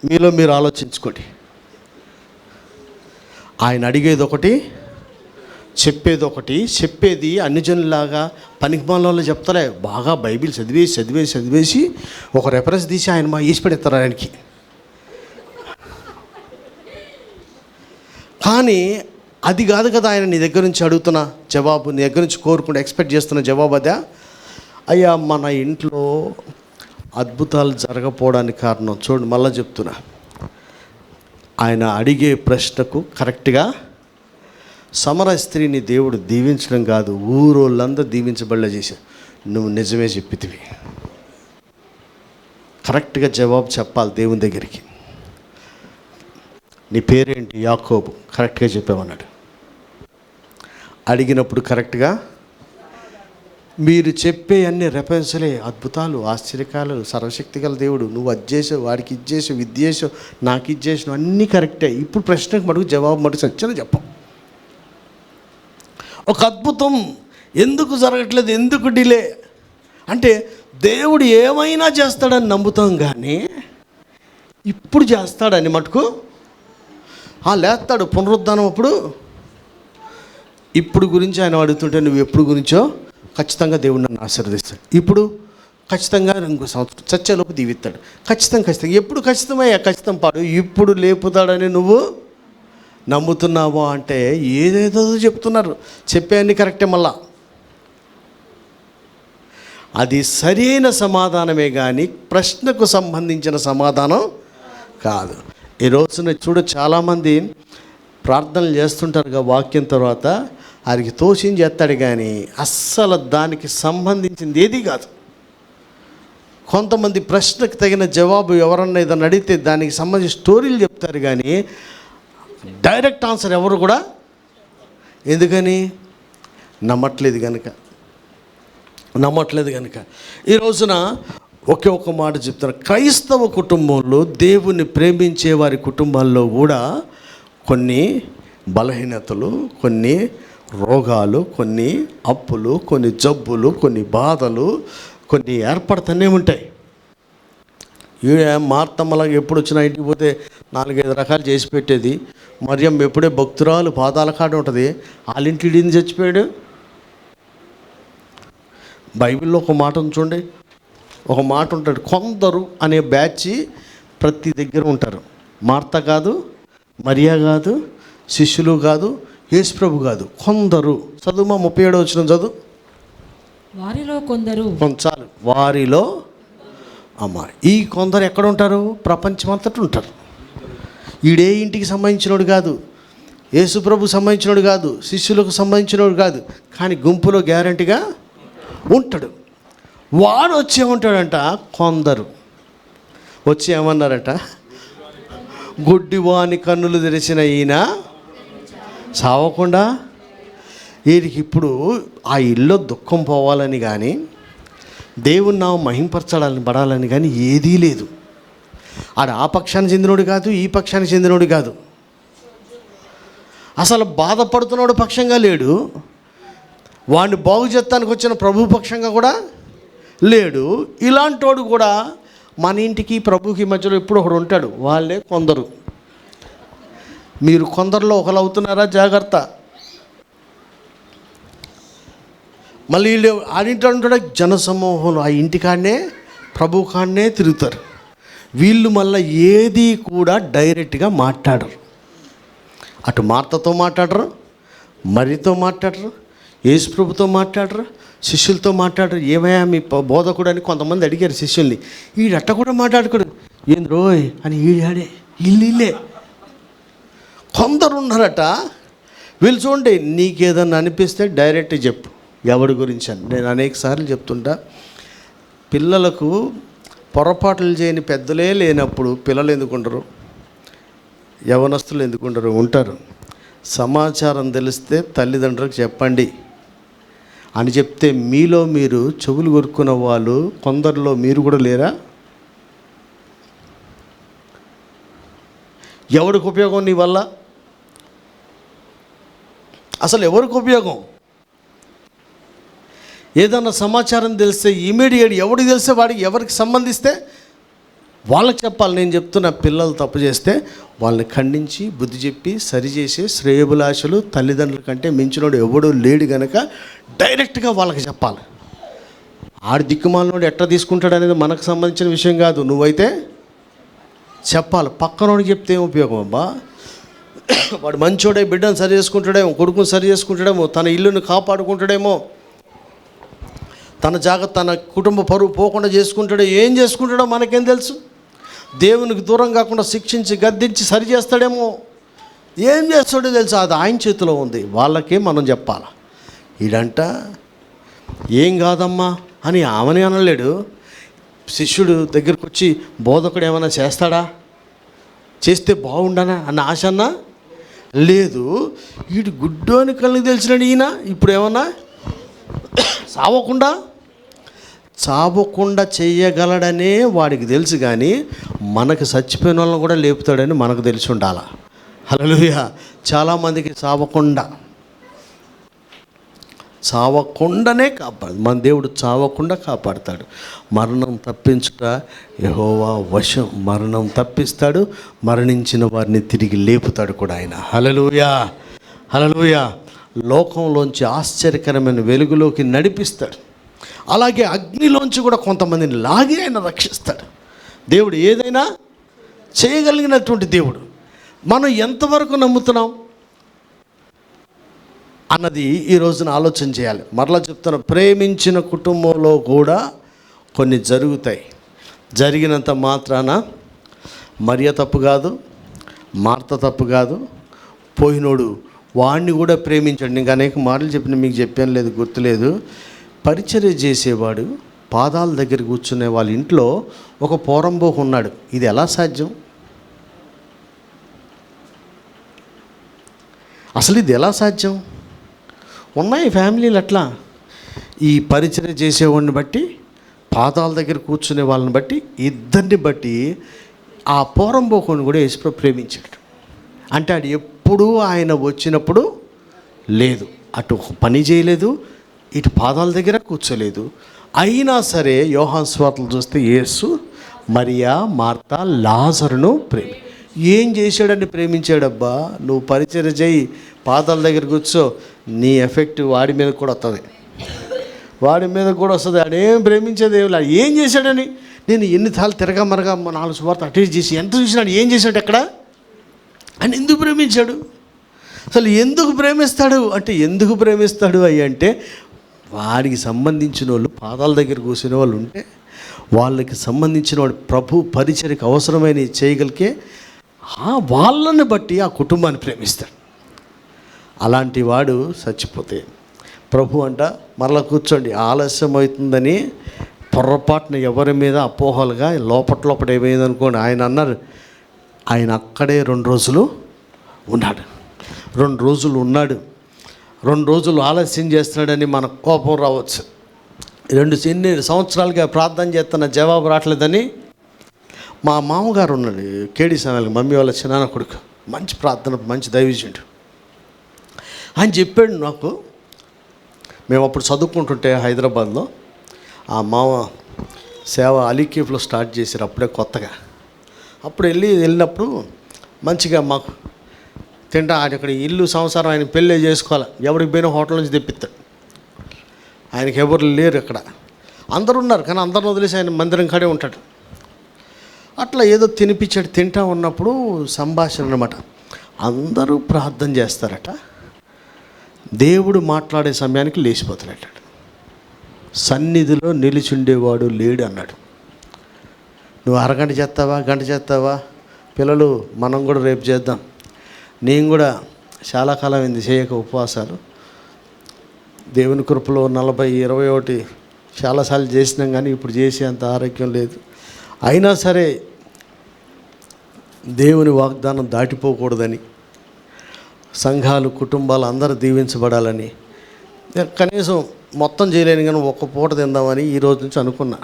మీలో మీరు ఆలోచించుకోండి. ఆయన అడిగేది ఒకటి, చెప్పేది ఒకటి. చెప్పేది అన్ని జనులాగా పనికిమాలలో చెప్తారే, బాగా బైబిల్ చదివేసి ఒక రెఫరెన్స్ తీసి ఆయన మా ఈసి పెడతారు ఆయనకి. కానీ అది కాదు కదా ఆయన నీ దగ్గర నుంచి అడుగుతున్న జవాబు, నీ దగ్గర నుంచి కోరుకుంటూ ఎక్స్పెక్ట్ చేస్తున్న జవాబు అదే. అయ్యా, మన ఇంట్లో అద్భుతాలు జరగపోవడానికి కారణం చూడండి, మళ్ళీ చెప్తున్నా, ఆయన అడిగే ప్రశ్నకు కరెక్ట్గా సమర స్త్రీని దేవుడు దీవించడం కాదు, ఊరోళ్ళందరూ దీవించబడలే చేశారు. నువ్వు నిజమే చెప్పితివి, కరెక్ట్గా జవాబు చెప్పాలి దేవుని దగ్గరికి. నీ పేరేంటి? యాకోబు. కరెక్ట్గా చెప్పామన్నాడు. అడిగినప్పుడు కరెక్ట్గా మీరు చెప్పే అన్ని రెఫరెన్స్లే, అద్భుతాలు, ఆశ్చర్యకాలు, సర్వశక్తి గల దేవుడు, నువ్వు అది చేసావు, వాడికి ఇది చేసావు, ఇది చేసావు, నాకు ఇది చేసావు, అన్నీ కరెక్టే. ఇప్పుడు ప్రశ్నకు మటుకు జవాబు మటుకు సత్యం చెప్పాం. ఒక అద్భుతం ఎందుకు జరగట్లేదు, ఎందుకు డిలే అంటే దేవుడు ఏమైనా చేస్తాడని నమ్ముతాం, కానీ ఇప్పుడు చేస్తాడని మటుకు లేస్తాడు. పునరుద్ధానం అప్పుడు ఇప్పుడు గురించి ఆయన అడుగుతుంటే నువ్వు ఎప్పుడు గురించో ఖచ్చితంగా దేవుడు నన్ను ఆశీర్వదిస్తాడు. ఇప్పుడు ఖచ్చితంగా ఇంకో సంవత్సరం చచ్చేలోపు దీవిస్తాడు. ఖచ్చితంగా ఎప్పుడు ఖచ్చితమయ్యా, ఖచ్చితం పాడు. ఇప్పుడు లేపుతాడని నువ్వు నమ్ముతున్నావా అంటే ఏదేదో చెప్తున్నారు, చెప్పేవన్నీ కరెక్టే. మళ్ళా అది సరైన సమాధానమే కానీ ప్రశ్నకు సంబంధించిన సమాధానం కాదు. ఈ రోజున చూడు, చాలామంది ప్రార్థనలు చేస్తుంటారుగా వాక్యం తర్వాత వారికి తోచించి చేస్తాడు, కానీ అస్సలు దానికి సంబంధించింది ఏది కాదు. కొంతమంది ప్రశ్నకు తగిన జవాబు ఎవరన్నా ఏదన్నా అడిగితే దానికి సంబంధించిన స్టోరీలు చెప్తారు, కానీ డైరెక్ట్ ఆన్సర్ ఎవరు కూడా. ఎందుకని? నమ్మట్లేదు కనుక. ఈ రోజున ఒకే ఒక మాట చెప్తారు, క్రైస్తవ కుటుంబంలో దేవుని ప్రేమించే వారి కుటుంబాల్లో కూడా కొన్ని బలహీనతలు, కొన్ని రోగాలు, కొన్ని అప్పులు, కొన్ని జబ్బులు, కొన్ని బాధలు, కొన్ని ఏర్పడుతూనే ఉంటాయి. మార్తమ్మలాగా ఎప్పుడు వచ్చినా ఇంటికి పోతే 4-5 రకాలు చేసి పెట్టేది. మరియమ్మ ఎప్పుడే భక్తురాలు పాదాల కాడ ఉంటుంది, వాళ్ళింటి ఇడిని చచ్చిపోయాడు. బైబిల్లో ఒక మాట చూడండి, ఒక మాట ఉంటాడు, కొందరు అనే బ్యాచ్ ప్రతి దగ్గర ఉంటారు. మార్త కాదు, మరియా కాదు, శిష్యులు కాదు, యేసుప్రభు కాదు, కొందరు. చదువు 37 వచనం చదువు. వారిలో కొందరు, చాలు, వారిలో. ఈ కొందరు ఎక్కడ ఉంటారు? ప్రపంచమంతటా ఉంటారు. ఈడే ఇంటికి సంబంధించినోడు కాదు, యేసుప్రభు సంబంధించినోడు కాదు, శిష్యులకు సంబంధించినోడు కాదు, కానీ గుంపులో గ్యారంటీగా ఉంటాడు. వాడు వచ్చి ఏమంటాడంట, కొందరు వచ్చి ఏమన్నారట, గుడ్డివాని కన్నులు తెరిచిన ఈయన సావకుండా. వీరికి ఇప్పుడు ఆ ఇల్లు దుఃఖం పోవాలని కానీ, దేవుని నామం మహింపరచాలని పడాలని కానీ ఏదీ లేదు. ఆడ ఆ పక్షానికి చెందినోడు కాదు, ఈ పక్షానికి చెందినోడు కాదు, అసలు బాధపడుతున్నాడు పక్షంగా లేడు, వాడిని బాగు చేస్తానికి వచ్చిన ప్రభు పక్షంగా కూడా లేడు. ఇలాంటోడు కూడా మన ఇంటికి ప్రభుకి మధ్యలో ఎప్పుడు ఒకడు ఉంటాడు. వాళ్ళే కొందరు. మీరు కొందరిలో ఒకరు అవుతున్నారా? జాగ్రత్త. మళ్ళీ వీళ్ళు ఆడింటి అంటాడు జనసమూహంలో ఆ ఇంటికాడనే ప్రభు కాడనే తిరుగుతారు. వీళ్ళు మళ్ళీ ఏది కూడా డైరెక్ట్గా మాట్లాడరు. అటు మార్తతో మాట్లాడరు, మరియతో మాట్లాడరు, యేసుప్రభుతో మాట్లాడరు, శిష్యులతో మాట్లాడరు. ఏమయ్యా మీ బోధకుడు అని కొంతమంది అడిగారు శిష్యుల్ని. వీడట్ట కూడా మాట్లాడుకోడు. ఏంది రోయ్ అని ఈడాడే ఇల్లే కొందరు ఉన్నారట. వీళ్ళు చూడండి, నీకేదన్నా అనిపిస్తే డైరెక్ట్ చెప్పు ఎవడి గురించి అని. నేను అనేక సార్లు చెప్తుంటా, పిల్లలకు పొరపాట్లు చేయని పెద్దలే లేనప్పుడు పిల్లలు ఎందుకుంటారు, యవనస్తులు ఎందుకుంటారు? ఉంటారు. సమాచారం తెలిస్తే తల్లిదండ్రులకు చెప్పండి అని చెప్తే మీలో మీరు చెవులు కొరుక్కున్న వాళ్ళు కొందరిలో మీరు కూడా లేరా? ఎవరికి ఉపయోగం నీ వల్ల? అసలు ఎవరికి ఉపయోగం? ఏదన్నా సమాచారం తెలిస్తే ఇమీడియట్ ఎవరికి తెలిస్తే వాడికి ఎవరికి సంబంధిస్తే వాళ్ళకి చెప్పాలి. నేను చెప్తున్న, పిల్లలు తప్పు చేస్తే వాళ్ళని ఖండించి బుద్ధి చెప్పి సరిచేసి శ్రేయభిలాషులు తల్లిదండ్రుల కంటే మించినోడు ఎవడూ లేడు కనుక డైరెక్ట్గా వాళ్ళకి చెప్పాలి. ఆడి దిక్కుమాలినోడు ఎట్లా తీసుకుంటాడు అనేది మనకు సంబంధించిన విషయం కాదు. నువ్వైతే చెప్పాలి. పక్కనోడికి చెప్తే ఏం ఉపయోగం అబ్బా? వాడు మంచోడే, బిడ్డను సరి చేసుకుంటాడేమో, కొడుకుని సరి చేసుకుంటాడేమో, తన ఇల్లుని కాపాడుకుంటాడేమో, తన కుటుంబ పరువు పోకుండా చేసుకుంటాడో, ఏం చేసుకుంటాడో మనకేం తెలుసు? దేవునికి దూరం కాకుండా శిక్షించి గద్దించి సరి చేస్తాడేమో, ఏం చేస్తాడో తెలుసు? అది ఆయన చేతిలో ఉంది. వాళ్ళకే మనం చెప్పాలి. ఈడంట ఏం కాదమ్మా అని ఆమెని అనలేడు. శిష్యుడు దగ్గరికి వచ్చి బోధకుడు ఏమైనా చేస్తాడా, చేస్తే బాగుండనా అన్న ఆశ అన్నా లేదు. వీడు గుడ్డోని కళ్ళకి తెలిసినాడు ఈయన. ఇప్పుడు ఏమన్నా చావకుండా చెయ్యగలడనే వాడికి తెలుసు. కానీ మనకు చచ్చిపోయిన వాళ్ళని కూడా లేపుతాడని మనకు తెలిసి ఉండాలి. హల్లెలూయా. చాలామందికి చావకుండానే కాపాడు. మన దేవుడు చావకుండా కాపాడుతాడు. మరణం తప్పించుట యెహోవా వశం. మరణం తప్పిస్తాడు, మరణించిన వారిని తిరిగి లేపుతాడు కూడా ఆయన. హల్లెలూయా, హల్లెలూయా. లోకంలోంచి ఆశ్చర్యకరమైన వెలుగులోకి నడిపిస్తాడు. అలాగే అగ్నిలోంచి కూడా కొంతమందిని లాగి ఆయన రక్షిస్తాడు. దేవుడు ఏదైనా చేయగలిగినటువంటి దేవుడు. మనం ఎంతవరకు నమ్ముతున్నాం అన్నది ఈ రోజున ఆలోచన చేయాలి. మరలా చెప్తాను, ప్రేమించిన కుటుంబంలో కూడా కొన్ని జరుగుతాయి. జరిగినంత మాత్రాన మరియ తప్పు కాదు, మార్త తప్పు కాదు. పోయినోడు వాడిని కూడా ప్రేమించండి. ఇంకా అనేక మాటలు చెప్పిన మీకు చెప్పాను లేదు, గుర్తులేదు. పరిచర్య చేసేవాడు పాదాల దగ్గర కూర్చునే వాళ్ళ ఇంట్లో ఒక పోరంబోకు ఉన్నాడు. ఇది ఎలా సాధ్యం? అసలు ఇది ఎలా సాధ్యం? ఉన్నాయి ఫ్యామిలీలు అట్లా. ఈ పరిచర్య చేసేవాడిని బట్టి, పాదాల దగ్గర కూర్చునే వాళ్ళని బట్టి, ఇద్దరిని బట్టి ఆ పోరంబోకుని కూడా యేసుప్రభు ప్రేమించాడు. అంటే అది ఎప్పుడూ ఆయన వచ్చినప్పుడు లేదు, అటు పని చేయలేదు, ఇటు పాదాల దగ్గర కూర్చోలేదు. అయినా సరే యోహాను సువార్తలు చూస్తే యేసు మరియా, మార్త, లాజరును ఏం చేశాడని ప్రేమించాడబ్బా. నువ్వు పరిచర్య చేయి, పాదాల దగ్గర కూర్చో, నీ ఎఫెక్ట్ వాడి మీద కూడా వస్తుంది, వాడి మీద కూడా వస్తుంది. ఆడేం ప్రేమించేది ఏం చేశాడని. నేను ఎన్నిసార్లు తిరగా మరగా 4 సువార్త అటెండ్ చేసి ఎంత చూసినాడు, ఏం చేశాడు ఎక్కడ అని. ఎందుకు ప్రేమించాడు? అసలు ఎందుకు ప్రేమిస్తాడు అంటే, ఎందుకు ప్రేమిస్తాడు అంటే వాడికి సంబంధించిన వాళ్ళు పాదాల దగ్గర కూర్చునే వాళ్ళు ఉంటే వాళ్ళకి సంబంధించిన వాడు ప్రభు పరిచర్యకు అవసరమైన చేయగలిగే వాళ్ళని బట్టి ఆ కుటుంబాన్ని ప్రేమిస్తాడు. అలాంటి వాడు చచ్చిపోతే ప్రభు అంట మరలా కూర్చోండి, ఆలస్యం అవుతుందని పొరపాటున ఎవరి మీద అపోహలుగా లోపల ఏమైంది అనుకోండి. ఆయన అన్నారు, ఆయన అక్కడే 2 రోజులు ఉన్నాడు. 2 రోజులు ఉన్నాడు. 2 రోజులు ఆలస్యం చేస్తున్నాడని మనకు కోపం రావచ్చు. 2 సంవత్సరాలుగా ప్రార్థన చేస్తున్న జవాబు రావట్లేదని. మా మామగారు ఉన్నాడు, కేడి సమయాలకి మమ్మీ వాళ్ళ చిన్నాన్న కొడుకు, మంచి ప్రార్థన, మంచి దైవజనుడు. ఆయన చెప్పాడు నాకు. మేము అప్పుడు చదువుకుంటుంటే హైదరాబాద్లో ఆ మామ సేవ అలీకేఫ్లో స్టార్ట్ చేశారు అప్పుడే కొత్తగా. అప్పుడు వెళ్ళినప్పుడు మంచిగా మాకు తింటా, ఆయన అక్కడ ఇల్లు సంసారం ఆయన పెళ్ళి చేసుకోవాలి, ఎవరికి పోయినా హోటల్ నుంచి తెప్పిస్తాడు. ఆయనకి ఎవరు లేరు అక్కడ, అందరూ ఉన్నారు కానీ అందరిని వదిలేసి ఆయన మందిరం కాడే ఉంటాడు. అట్లా ఏదో తినిపించాడు. తింటా ఉన్నప్పుడు సంభాషణ అన్నమాట. అందరూ ప్రార్థన చేస్తారట. దేవుడు మాట్లాడే సమయానికి లేచిపోతాడట. సన్నిధిలో నిలిచుండేవాడు లేడు అన్నాడు. నువ్వు అరగంట చేస్తావా, గంట చేస్తావా? పిల్లలు, మనం కూడా రేపు చేద్దాం. నేను కూడా చాలా కాలం అయింది చేయక ఉపవాసాలు. దేవుని కృపలో 40, 21 చాలాసార్లు చేసినాం కానీ ఇప్పుడు చేసే అంత ఆరోగ్యం లేదు. అయినా సరే దేవుని వాగ్దానం దాటిపోకూడదని, సంఘాలు, కుటుంబాలు అందరూ దీవించబడాలని, కనీసం మొత్తం చేయలేను కానీ ఒక్క పూట తిందామని ఈ రోజు నుంచి అనుకున్నా.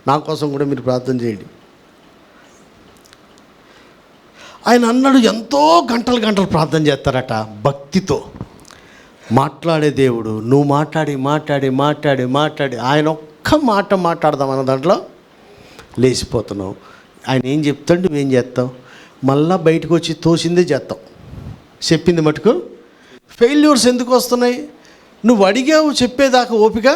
నా కోసం కూడా మీరు ప్రార్థన చేయండి. ఆయన అన్నాడు, ఎంతో గంటలు గంటలు ప్రార్థన చేస్తారట భక్తితో. మాట్లాడే దేవుడు, నువ్వు మాట్లాడి మాట్లాడి మాట్లాడి మాట్లాడి ఆయన ఒక్క మాట మాట్లాడదామన్న దాంట్లో లేచిపోతున్నావు. ఆయన ఏం చెప్తాడు, నువ్వేం చేస్తావు? మళ్ళా బయటకు వచ్చి తోసిందే చేస్తావు, చెప్పింది మటుకు. ఫెయిల్యూర్స్ ఎందుకు వస్తున్నాయి? నువ్వు అడిగావు, చెప్పేదాకా ఓపిక.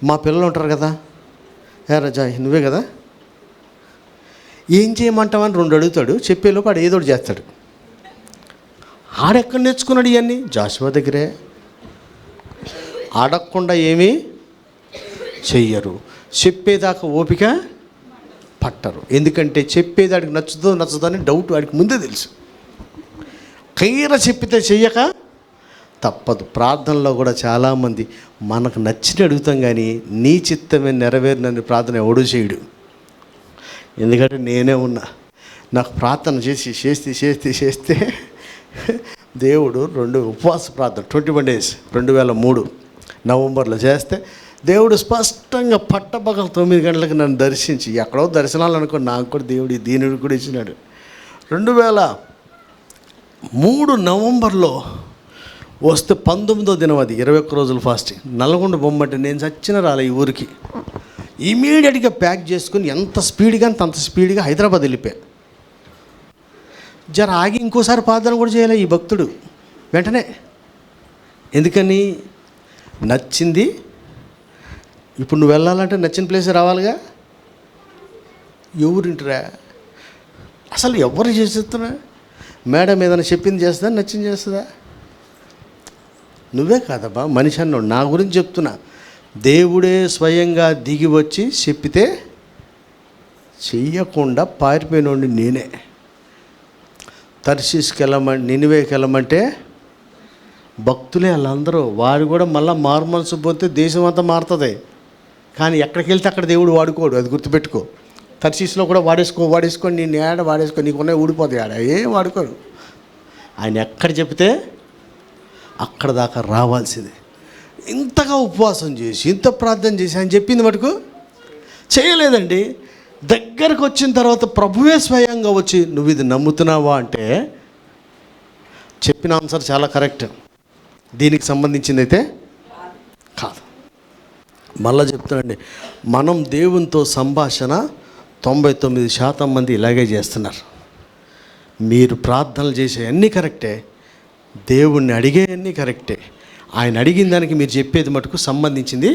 మా పిల్లలు ఉంటారు కదా, ఏ రజా నువ్వే కదా, ఏం చేయమంటావని 2 అడుగుతాడు. చెప్పేలోపు ఆడు ఏదో ఒకటి చేస్తాడు. ఆడెక్కడ నేర్చుకున్నాడు ఇవన్నీ? జాషువా దగ్గరే. అడగకుండా ఏమీ చెయ్యరు, చెప్పేదాకా ఓపిక పట్టరు. ఎందుకంటే చెప్పేది వాడికి నచ్చుదో నచ్చదో అని డౌట్ వాడికి ముందే తెలుసు. కైర చెప్పితే చెయ్యక తప్పదు. ప్రార్థనలో కూడా చాలామంది మనకు నచ్చిన అడుగుతాం కానీ నీ చిత్తమే నెరవేరినని ప్రార్థన ఎవడూ చేయడు. ఎందుకంటే నేనే ఉన్నా. నాకు ప్రార్థన చేస్తే దేవుడు 2 ఉపవాస ప్రార్థన 21 days 2003 నవంబర్లో చేస్తే దేవుడు స్పష్టంగా పట్టపగలు 9 గంటలకు నన్ను దర్శించి, ఎక్కడో దర్శనాలు అనుకో, నాకు కూడా దేవుడు దీనుడు కూడా ఇచ్చినాడు. 2003 నవంబర్లో వస్తే 19వ దినం, అది 21 రోజులు ఫాస్టింగ్. నల్గొండ బొమ్మంటే నేను చచ్చిన రాలే ఈ ఊరికి. ఇమీడియట్గా ప్యాక్ చేసుకుని ఎంత స్పీడ్గా అంత స్పీడ్గా హైదరాబాద్ వెళ్ళిపోయా. జర ఆగి ఇంకోసారి ప్రార్థన కూడా చేయలే ఈ భక్తుడు వెంటనే. ఎందుకని? నచ్చింది. ఇప్పుడు నువ్వు వెళ్ళాలంటే నచ్చిన ప్లేస్ రావాలిగా. ఎవరింటరా అసలు? ఎవరు చేస్తున్నా? మేడం ఏదైనా చెప్పింది చేస్తుందా, నచ్చింది చేస్తుందా? నువ్వే కాదబ్బా మనిషి అన్నాడు. నా గురించి చెప్తున్నా. దేవుడే స్వయంగా దిగి వచ్చి చెప్పితే చెయ్యకుండా పారిపోయినోడిని నేనే. తర్షీస్కి వెళ్ళమంటే, నినివేకి వెళ్ళమంటే భక్తులే వాళ్ళందరూ. వాడు కూడా మళ్ళీ మారు మనసు పోతే దేశం అంతా మారుతుంది. కానీ ఎక్కడికి వెళ్తే అక్కడ దేవుడు వాడుకోడు, అది గుర్తుపెట్టుకో. తర్షీస్లో కూడా వాడేసుకొని నేను ఏడ వాడేసుకో, నీకున్నాయి ఊడిపోతాయి, ఆడ ఏం వాడుకోడు. ఆయన ఎక్కడ చెప్తే అక్కడ దాకా రావాల్సిందే. ఇంతగా ఉపవాసం చేసి, ఇంత ప్రార్థన చేసి ఆయన చెప్పింది మటుకు చేయలేదండి. దగ్గరకు వచ్చిన తర్వాత ప్రభువే స్వయంగా వచ్చి, నువ్వు ఇది నమ్ముతున్నావా అంటే చెప్పిన ఆన్సర్ చాలా కరెక్ట్. దీనికి సంబంధించింది అయితే కాదు. మళ్ళీ చెప్తానండి, మనం దేవునితో సంభాషణ 99% మంది ఇలాగే చేస్తున్నారు. మీరు ప్రార్థనలు చేసే అన్నీ కరెక్టే, దేవుణ్ణి అడిగే అన్నీ కరెక్టే. ఆయన అడిగిన దానికి మీరు చెప్పేది మటుకు సంబంధించింది.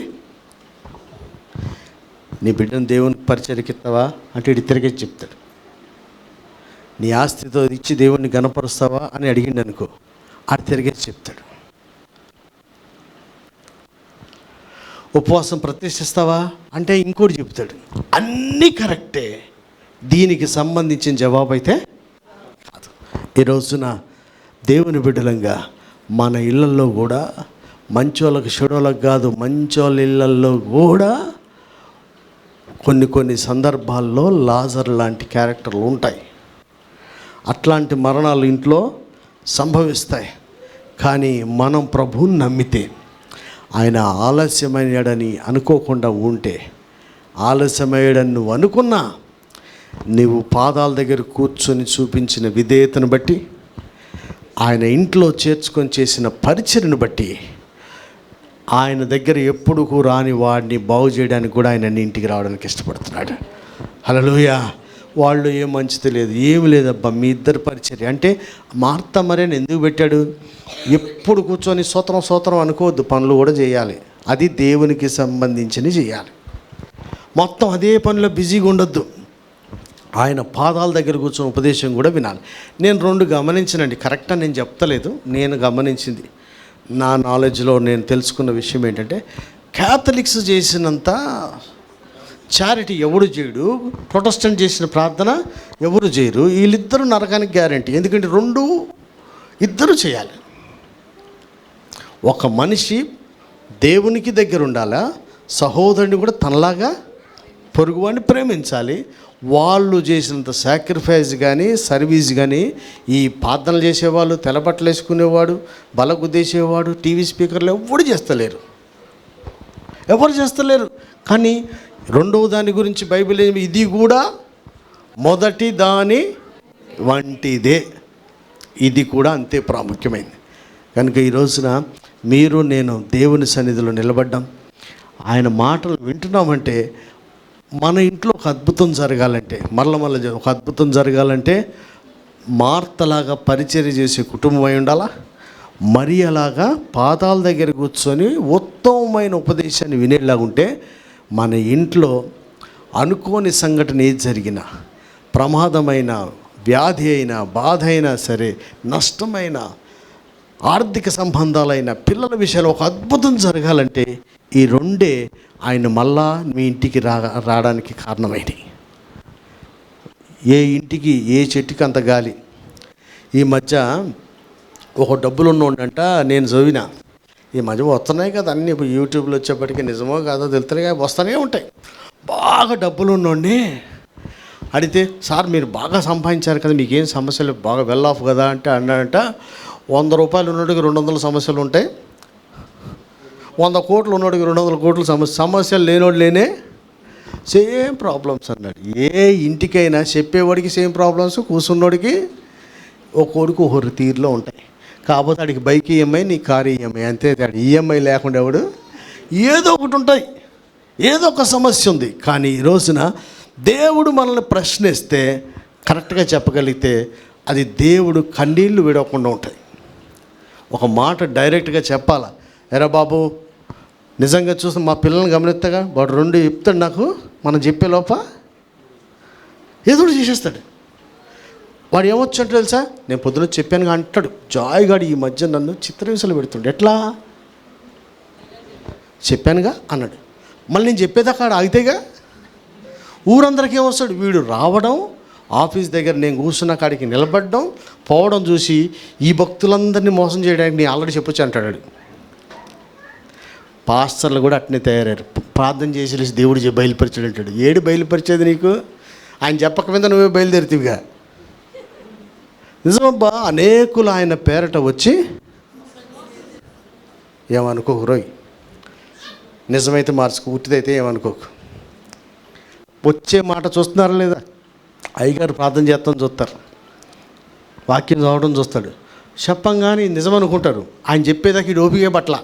నీ బిడ్డను దేవునికి పరిచయకిస్తావా అంటే ఇటు తిరిగేసి చెప్తాడు. నీ ఆస్తితో ఇచ్చి దేవుణ్ణి గణపరుస్తావా అని అడిగిండు అనుకో, అటు తిరిగేసి చెప్తాడు. ఉపవాసం ప్రతిష్ఠిస్తావా అంటే ఇంకోటి చెప్తాడు. అన్నీ కరెక్టే, దీనికి సంబంధించిన జవాబు అయితే కాదు. ఈ రోజున దేవుని బిడ్డలంగా మన ఇళ్ళల్లో కూడా మంచోళ్ళకి చెడోళ్ళకి కాదు, మంచోళ్ళ ఇళ్ళల్లో కూడా కొన్ని సందర్భాల్లో లాజర్ లాంటి క్యారెక్టర్లు ఉంటాయి. అట్లాంటి మరణాలు ఇంట్లో సంభవిస్తాయి. కానీ మనం ప్రభువుని నమ్మితే, ఆయన ఆలస్యమయ్యాడని అనుకోకుండా ఉంటే, ఆలస్యమయ్యాడని నువ్వు అనుకున్నా, నీవు పాదాల దగ్గర కూర్చొని చూపించిన విధేయతను బట్టి, ఆయన ఇంట్లో చేర్చుకొని చేసిన పరిచయను బట్టి, ఆయన దగ్గర ఎప్పుడు రాని వాడిని బాగు చేయడానికి కూడా ఆయన ఇంటికి రావడానికి ఇష్టపడుతున్నాడు. హల్లెలూయా. వాళ్ళు ఏం మంచిది లేదు, ఏమి లేదబ్బా మీ ఇద్దరు పరిచర్య అంటే. మార్త మరియని ఎందుకు పెట్టాడు? ఎప్పుడు కూర్చొని సూత్రం అనుకోవద్దు, పనులు కూడా చేయాలి. అది దేవునికి సంబంధించినవి చేయాలి. మొత్తం అదే పనిలో బిజీగా ఉండొద్దు. ఆయన పాదాల దగ్గర కూర్చొని ఉపదేశం కూడా వినాలి. నేను 2 గమనించినండి, కరెక్ట్గా నేను చెప్తలేదు, నేను గమనించింది, నా నాలెడ్జ్లో నేను తెలుసుకున్న విషయం ఏంటంటే, క్యాథలిక్స్ చేసినంత చారిటీ ఎవడు చేయడు, ప్రొటెస్టెంట్ చేసిన ప్రార్థన ఎవరు చేయరు. వీళ్ళిద్దరూ నరకానికి గ్యారంటీ. ఎందుకంటే ఇద్దరు చేయాలి. ఒక మనిషి దేవునికి దగ్గర ఉండాలా, సహోదరుని కూడా తనలాగా పొరుగువాడిని ప్రేమించాలి. వాళ్ళు చేసినంత సాక్రిఫైస్ కానీ సర్వీస్ కానీ ఈ ప్రార్థనలు చేసేవాళ్ళు, తెల్లబట్టలు వేసుకునేవాడు, బల గుద్దేసేవాడు, టీవీ స్పీకర్లు ఎవరు చేస్తలేరు. కానీ రెండవ దాని గురించి బైబిల్ ఇది కూడా మొదటి దాని వంటిదే, ఇది కూడా అంతే ప్రాముఖ్యమైనది. కనుక ఈ రోజున మీరు నేను దేవుని సన్నిధిలో నిలబడ్డాం, ఆయన మాటలు వింటున్నామంటే మన ఇంట్లో ఒక అద్భుతం జరగాలంటే, మళ్ళీ ఒక అద్భుతం జరగాలంటే మార్తలాగా పరిచర్య చేసే కుటుంబం అయి ఉండాలా, మరియలాగా పాదాల దగ్గర కూర్చొని ఉత్తమమైన ఉపదేశాన్ని వినేలాగా ఉంటే మన ఇంట్లో అనుకోని సంఘటన ఏది జరిగినా, ప్రమాదమైన, వ్యాధి అయినా, బాధ అయినా సరే, నష్టమైన, ఆర్థిక సంబంధాలైన, పిల్లల విషయాలు ఒక అద్భుతం జరగాలంటే ఈ 2 ఆయన మళ్ళా మీ ఇంటికి రావడానికి కారణమైనవి. ఏ ఇంటికి ఏ చెట్టుకి అంత గాలి. ఈ మధ్య ఒక డబ్బులు ఉన్నోడంట, నేను చదివిన, ఈ మధ్య వస్తున్నాయి కదా అన్నీ, యూట్యూబ్లో వచ్చేప్పటికీ నిజమో కాదో తెలుస్తలే, వస్తూనే ఉంటాయి. బాగా డబ్బులు ఉన్నోడిని అడిగితే, సార్ మీరు బాగా సంపాదించారు కదా, మీకేం సమస్యలు, బాగా వెల్ ఆఫ్ కదా అంటే అన్నాడంట, 100 రూపాయలు ఉన్నోడికి 200 సమస్యలు ఉంటాయి, 100 కోట్లు ఉన్నోడికి 200 కోట్లు సమస్యలు లేనోడు లేనే సేమ్ ప్రాబ్లమ్స్ అన్నాడు. ఏ ఇంటికైనా చెప్పేవాడికి సేమ్ ప్రాబ్లమ్స్, కూర్చున్నోడికి ఒక్కోడికి ఒక్కొక్క తీరులో ఉంటాయి. కాకపోతే వాడికి బైక్ ఈఎంఐ, నీ కారు ఈఎంఐ, అంతే. ఈఎంఐ లేకుండా ఎవడు ఏదో ఒకటి ఉంటాయి, ఏదో ఒక సమస్య ఉంది. కానీ ఈ రోజున దేవుడు మనల్ని ప్రశ్నిస్తే కరెక్ట్గా చెప్పగలిగితే అది దేవుడు కన్నీళ్ళు విడవకుండా ఉంటుంది. ఒక మాట డైరెక్ట్గా చెప్పాలా, ఎరా బాబు నిజంగా చూస్తే మా పిల్లల్ని గమనిస్తాగా, వాడు 2 చెప్తాడు నాకు, మనం చెప్పే లోప ఏదో చేసేస్తాడు. వాడు ఏమొచ్చంటే తెలుసా, నేను పొద్దున చెప్పానుగా అంటాడు. జాయ్గాడు ఈ మధ్య నన్ను చిత్రహింసలు పెడుతుండే, ఎట్లా చెప్పానుగా అన్నాడు. మళ్ళీ నేను చెప్పేదాకా ఆగితేగా ఊరందరికీ ఏమొస్తాడు, వీడు రావడం, ఆఫీస్ దగ్గర నేను కూర్చున్న కాడికి నిలబడడం, పోవడం చూసి ఈ భక్తులందరినీ మోసం చేయడానికి నేను ఆల్రెడీ చెప్పొచ్చు అంటాడు. పాస్టర్లు కూడా అట్నే తయారయ్యారు. ప్రార్థన చేసి దేవుడు బయలుపరిచాడు అంటాడు. ఏడు బయలుపరిచేది నీకు? ఆయన చెప్పక మీద నువ్వే బయలుదేరుతావుగా. నిజమబ్బా, అనేకులు ఆయన పేరట వచ్చి ఏమనుకోకు రోయ్, నిజమైతే మార్చుకో, ఉట్టిదైతే ఏమనుకోకు. వచ్చే మాట చూస్తున్నారా లేదా? అయ్యగారు ప్రార్థన చేస్తాను చూస్తారు, వాక్యం చదవడం చూస్తాడు, చెప్పంగానే నిజం అనుకుంటారు. ఆయన చెప్పేదాకా ఈ ఓపికే పట్ల.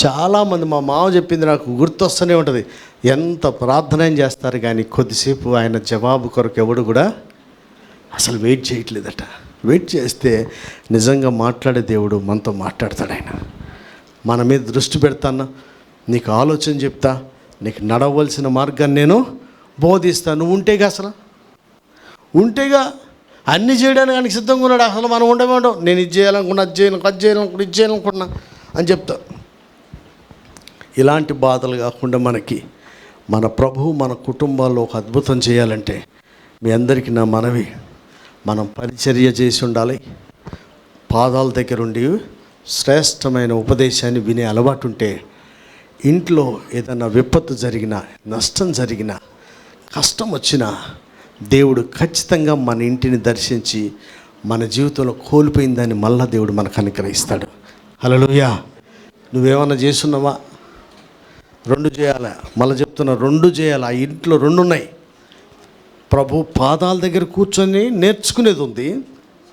చాలామంది మా మామ చెప్పింది నాకు గుర్తొస్తూనే ఉంటుంది. ఎంత ప్రార్థన చేస్తారు కానీ కొద్దిసేపు ఆయన జవాబు కొరకు ఎవడు కూడా అసలు వెయిట్ చేయట్లేదట. వెయిట్ చేస్తే నిజంగా మాట్లాడే దేవుడు మనతో మాట్లాడతాడు. ఆయన మన మీద దృష్టి పెడతాను, నీకు ఆలోచన చెప్తా, నీకు నడవలసిన మార్గాన్ని నేను బోధిస్తాను. నువ్వు ఉంటేగా, అసలు ఉంటేగా అన్నీ చేయడానికి ఆయనకి సిద్ధంగా ఉన్నాడు. అసలు మనం ఉండేవాడు, నేను ఇది చేయాలనుకున్నా, అది చేయాలనుకున్నా అని చెప్తా. ఇలాంటి బాధలు కాకుండా మన ప్రభువు మన కుటుంబాల్లో ఒక అద్భుతం చేయాలంటే మీ అందరికీ నా మనవి, మనం పరిచర్య చేసి ఉండాలి. పాదాల దగ్గర ఉండి శ్రేష్టమైన ఉపదేశాన్ని వినే అలవాటు ఉంటే ఇంట్లో ఏదైనా విపత్తు జరిగినా, నష్టం జరిగినా, కష్టం వచ్చినా దేవుడు ఖచ్చితంగా మన ఇంటిని దర్శించి మన జీవితంలో కోల్పోయిందని మళ్ళా దేవుడు మనకు అనుగ్రహిస్తాడు. హల్లెలూయా. నువ్వేమన్నా చేస్తున్నావా? 2 చేయాలి. మళ్ళీ చెప్తున్నా, 2 చేయాలి. ఆ ఇంట్లో 2 ఉన్నాయి. ప్రభు పాదాల దగ్గర కూర్చొని నేర్చుకునేది ఉంది,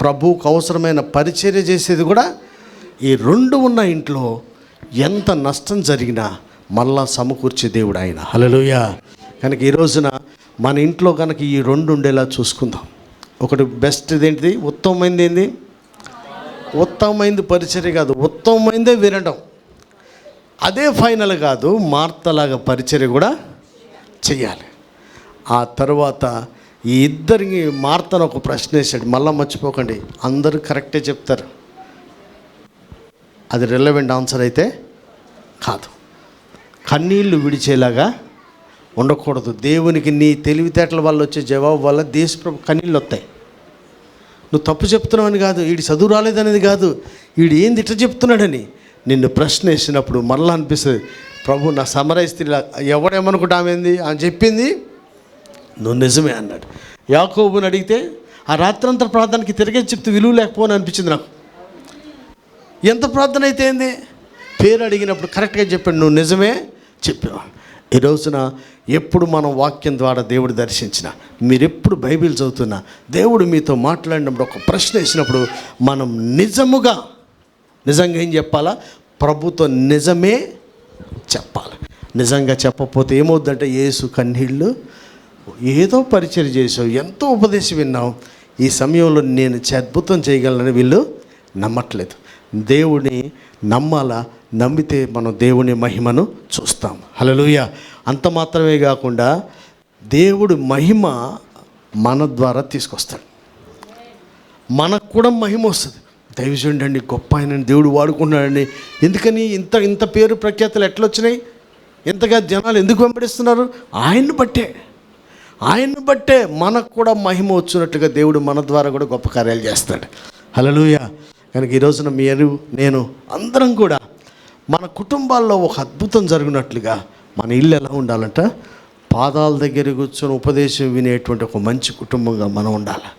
ప్రభువుకు అవసరమైన పరిచర్య చేసేది కూడా. ఈ 2 ఉన్న ఇంట్లో ఎంత నష్టం జరిగినా మళ్ళా సమకూర్చే దేవుడు ఆయన. హల్లెలూయా. కనుక ఈ రోజున మన ఇంట్లో కనుక ఈ రెండు ఉండేలా చూసుకుందాం. ఒకటి బెస్ట్ ఏంటిది? ఉత్తమమైనది ఏంది? ఉత్తమమైనది పరిచర్య కాదు, ఉత్తమమైనదే వినడం. అదే ఫైనల్ కాదు, మార్తలాగా పరిచర్య కూడా చెయ్యాలి. ఆ తర్వాత ఈ ఇద్దరికి మార్తను ఒక ప్రశ్న వేసాడు, మళ్ళీ మర్చిపోకండి, అందరూ కరెక్టే చెప్తారు, అది రిలవెంట్ ఆన్సర్ అయితే కాదు. కన్నీళ్ళు విడిచేలాగా ఉండకూడదు. దేవునికి నీ తెలివితేటల వల్ల వచ్చే జవాబు వల్ల దేశప్రభు కన్నీళ్ళు వస్తాయి. నువ్వు తప్పు చెప్తున్నావు అని కాదు, వీడి చదువు రాలేదనేది కాదు, వీడు ఏంది ఇట్లా చెప్తున్నాడని నిన్ను ప్రశ్న వేసినప్పుడు మరలా అనిపిస్తుంది, ప్రభు నా సమరస్త్రీలా ఎవడేమనుకుంటా ఆమెంది అని చెప్పింది నువ్వు నిజమే అన్నాడు. యాకోబుని అడిగితే ఆ రాత్రంతా ప్రార్థనకి తిరిగే చెప్తే విలువ లేకపోని అనిపించింది నాకు. ఎంత ప్రార్థన అయితే ఏంది, పేరు అడిగినప్పుడు కరెక్ట్గా చెప్పాడు, నువ్వు నిజమే చెప్పేవాడు. ఈ రోజున ఎప్పుడు మనం వాక్యం ద్వారా దేవుడు దర్శించిన, మీరెప్పుడు బైబిల్ చదువుతున్నా, దేవుడు మీతో మాట్లాడినప్పుడు ఒక ప్రశ్న వేసినప్పుడు మనం నిజంగా ఏం చెప్పాలా? ప్రభుతో నిజమే చెప్పాలి. నిజంగా చెప్పకపోతే ఏమవుద్దంటే, యేసు కన్నీళ్ళు, ఏదో పరిచయం చేసావు, ఎంతో ఉపదేశం విన్నావు, ఈ సమయంలో నేను అద్భుతం చేయగలనని వీళ్ళు నమ్మట్లేదు. దేవుని నమ్మాలా, నమ్మితే మనం దేవుని మహిమను చూస్తాం. హల్లెలూయా. అంత మాత్రమే కాకుండా దేవుడు మహిమ మన ద్వారా తీసుకొస్తాడు, మనకు కూడా మహిమ వస్తుంది. దైవజనుడు అండి, గొప్ప ఆయనని దేవుడు వాడుకున్నాడండి. ఎందుకని ఇంత పేరు ప్రఖ్యాతులు ఎట్లా వచ్చినాయి? ఎంతగా జనాలు ఎందుకు వెంబడిస్తున్నారు? ఆయన్ని బట్టే మనకు కూడా మహిమ వచ్చినట్లుగా దేవుడు మన ద్వారా కూడా గొప్ప కార్యాలు చేస్తాడు. హల్లెలూయా. కనుక ఈ రోజున మీరు, నేను అందరం కూడా మన కుటుంబాల్లో ఒక అద్భుతం జరిగినట్లుగా మన ఇల్లు ఎలా ఉండాలంట? పాదాల దగ్గర కూర్చొని ఉపదేశం వినేటువంటి ఒక మంచి కుటుంబంగా మనం ఉండాలి.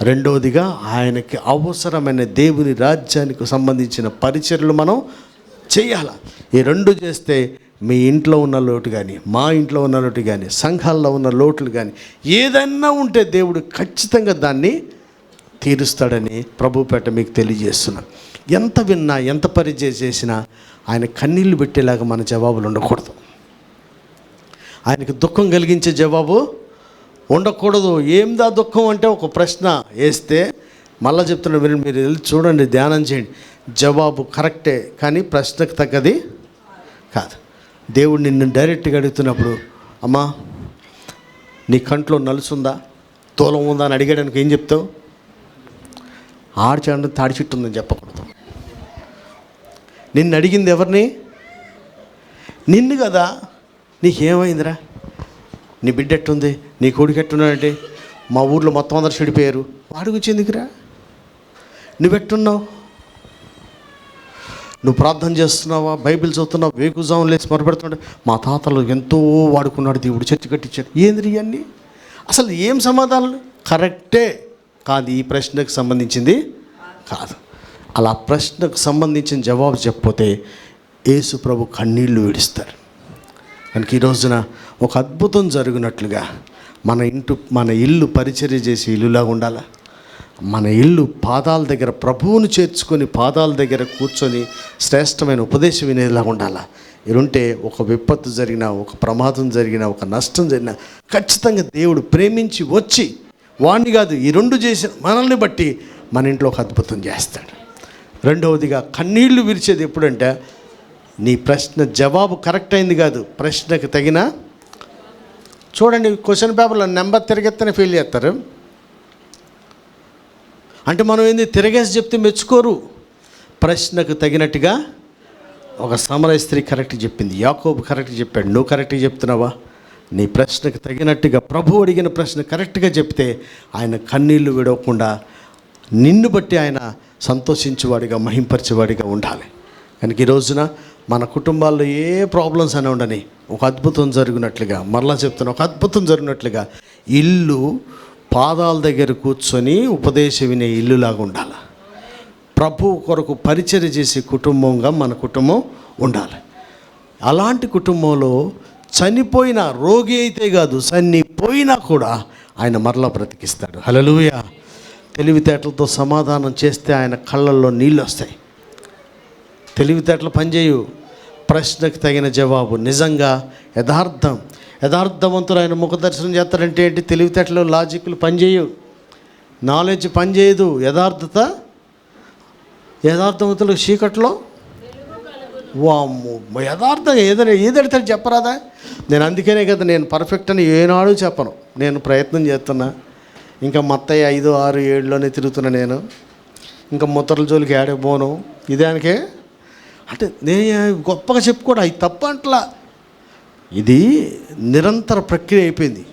రెండవదిగా ఆయనకి అవసరమైన దేవుని రాజ్యానికి సంబంధించిన పరిచర్యలు మనం చేయాలి. ఈ రెండు చేస్తే మీ ఇంట్లో ఉన్న లోటు కానీ, మా ఇంట్లో ఉన్న లోటు కానీ, సంఘాల్లో ఉన్న లోటులు కానీ ఏదైనా ఉంటే దేవుడు ఖచ్చితంగా దాన్ని తీరుస్తాడని ప్రభుపేట మీకు తెలియజేస్తున్నాను. ఎంత విన్నా, ఎంత పరిచయం చేసినా ఆయన కన్నీళ్ళు పెట్టేలాగా మన జవాబులు ఉండకూడదు. ఆయనకి దుఃఖం కలిగించే జవాబు ఉండకూడదు. ఏందా దుఃఖం అంటే ఒక ప్రశ్న వేస్తే మళ్ళీ చెప్తున్నా, మీరు వెళ్ళి చూడండి, ధ్యానం చేయండి, జవాబు కరెక్టే కానీ ప్రశ్నకు తగ్గది కాదు. దేవుడు నిన్ను డైరెక్ట్గా అడుగుతున్నప్పుడు, అమ్మా నీ కంట్లో నలుసుందా, తోలం ఉందా అని అడిగడానికి ఏం చెప్తావు? ఆడిచాడు తాడి చెట్టు ఉందని చెప్పకూడదు. నిన్ను అడిగింది ఎవరిని? నిన్ను కదా. నీకేమైందిరా, నీ బిడ్డ ఎట్టుంది, నీ కొడుకు ఎట్టున్నాడంటే, మా ఊర్లో మొత్తం అందరు చెడిపోయారు, వాడి గురించి ఎందుకురా? నువ్వెట్టున్నావు? నువ్వు ప్రార్థన చేస్తున్నావా, బైబిల్ చదువుతున్నావు, వేకుజాము లేచి మొరపెడుతుంటే, మా తాతలు ఎంతో వాడుకున్నాడు దేవుడు, చర్చి కట్టించాడు. ఏంది ఇవన్నీ? అసలు ఏం సమాధానాలు? కరెక్టే కాదు, ఈ ప్రశ్నకు సంబంధించింది కాదు. అలా ప్రశ్నకు సంబంధించిన జవాబు చెప్పకపోతే యేసు ప్రభు కన్నీళ్లు విడుస్తారు. కనుక ఈ రోజున ఒక అద్భుతం జరిగినట్లుగా మన ఇల్లు పరిచర్య చేసి ఇల్లులాగా ఉండాలా. మన ఇల్లు పాదాల దగ్గర ప్రభువును చేర్చుకొని పాదాల దగ్గర కూర్చొని శ్రేష్టమైన ఉపదేశం వినేలా ఉండాలా. ఇరుంటే ఒక విపత్తు జరిగినా, ఒక ప్రమాదం జరిగినా, ఒక నష్టం జరిగినా ఖచ్చితంగా దేవుడు ప్రేమించి వచ్చి వాణ్ణి కాదు, ఈ రెండు చేసిన మనల్ని బట్టి మన ఇంట్లో ఒక అద్భుతం చేస్తాడు. రెండవదిగా కన్నీళ్లు విరిచేది ఎప్పుడంటే, నీ ప్రశ్న జవాబు కరెక్ట్ అయింది కాదు, ప్రశ్నకు తగిన. చూడండి, క్వశ్చన్ పేపర్లో నెంబర్ తిరిగెత్తనే ఫెయిల్ చేస్తారు. అంటే మనం ఏంది తిరగేసి చెప్తే మెచ్చుకోరు. ప్రశ్నకు తగినట్టుగా ఒక సమరయ స్త్రీ కరెక్ట్ చెప్పింది, యాకోబు కరెక్ట్ చెప్పాడు, నువ్వు కరెక్ట్గా చెప్తున్నావా? నీ ప్రశ్నకు తగినట్టుగా ప్రభు అడిగిన ప్రశ్న కరెక్ట్గా చెప్తే ఆయన కన్నీళ్లు విడవకుండా నిన్ను బట్టి ఆయన సంతోషించేవాడిగా, మహింపరిచేవాడిగా ఉండాలి. కనుక ఈ రోజున మన కుటుంబాల్లో ఏ ప్రాబ్లమ్స్ అని ఉండని ఒక అద్భుతం జరిగినట్లుగా, మరలా చెప్తున్నా, ఒక అద్భుతం జరిగినట్లుగా ఇల్లు పాదాల దగ్గర కూర్చొని ఉపదేశం వినే ఇల్లులాగా ఉండాలి. ప్రభు కొరకు పరిచర్య చేసే కుటుంబంగా మన కుటుంబం ఉండాలి. అలాంటి కుటుంబంలో చనిపోయిన రోగి అయితే కాదు, చనిపోయినా కూడా ఆయన మరలా బ్రతికిస్తాడు. హల్లెలూయా. తెలివితేటలతో సమాధానం చేస్తే ఆయన కళ్ళల్లో నీళ్ళు వస్తాయి. తెలివితేటలు పనిచేయు. ప్రశ్నకు తగిన జవాబు, నిజంగా యథార్థవంతులు ముఖ దర్శనం చేస్తారంటే ఏంటి? తెలివితేటలు, లాజిక్లు పనిచేయవు, నాలెడ్జ్ పనిచేయదు. యథార్థవంతులకు చీకట్లో వామ్మో, యథార్థంగా ఏదైతే చెప్పరాదా? నేను అందుకనే కదా నేను పర్ఫెక్ట్ అని ఏనాడు చెప్పను. నేను ప్రయత్నం చేస్తున్నా. ఇంకా మత్తయి 5, 6, 7లోనే తిరుగుతున్నా నేను. ఇంకా ముత్తర్ల జోలికి ఆడకపోను. ఇదానికే అంటే నేను గొప్పగా చెప్పుకోవడం అది తప్ప అంటలా. ఇది నిరంతర ప్రక్రియ అయిపోయింది.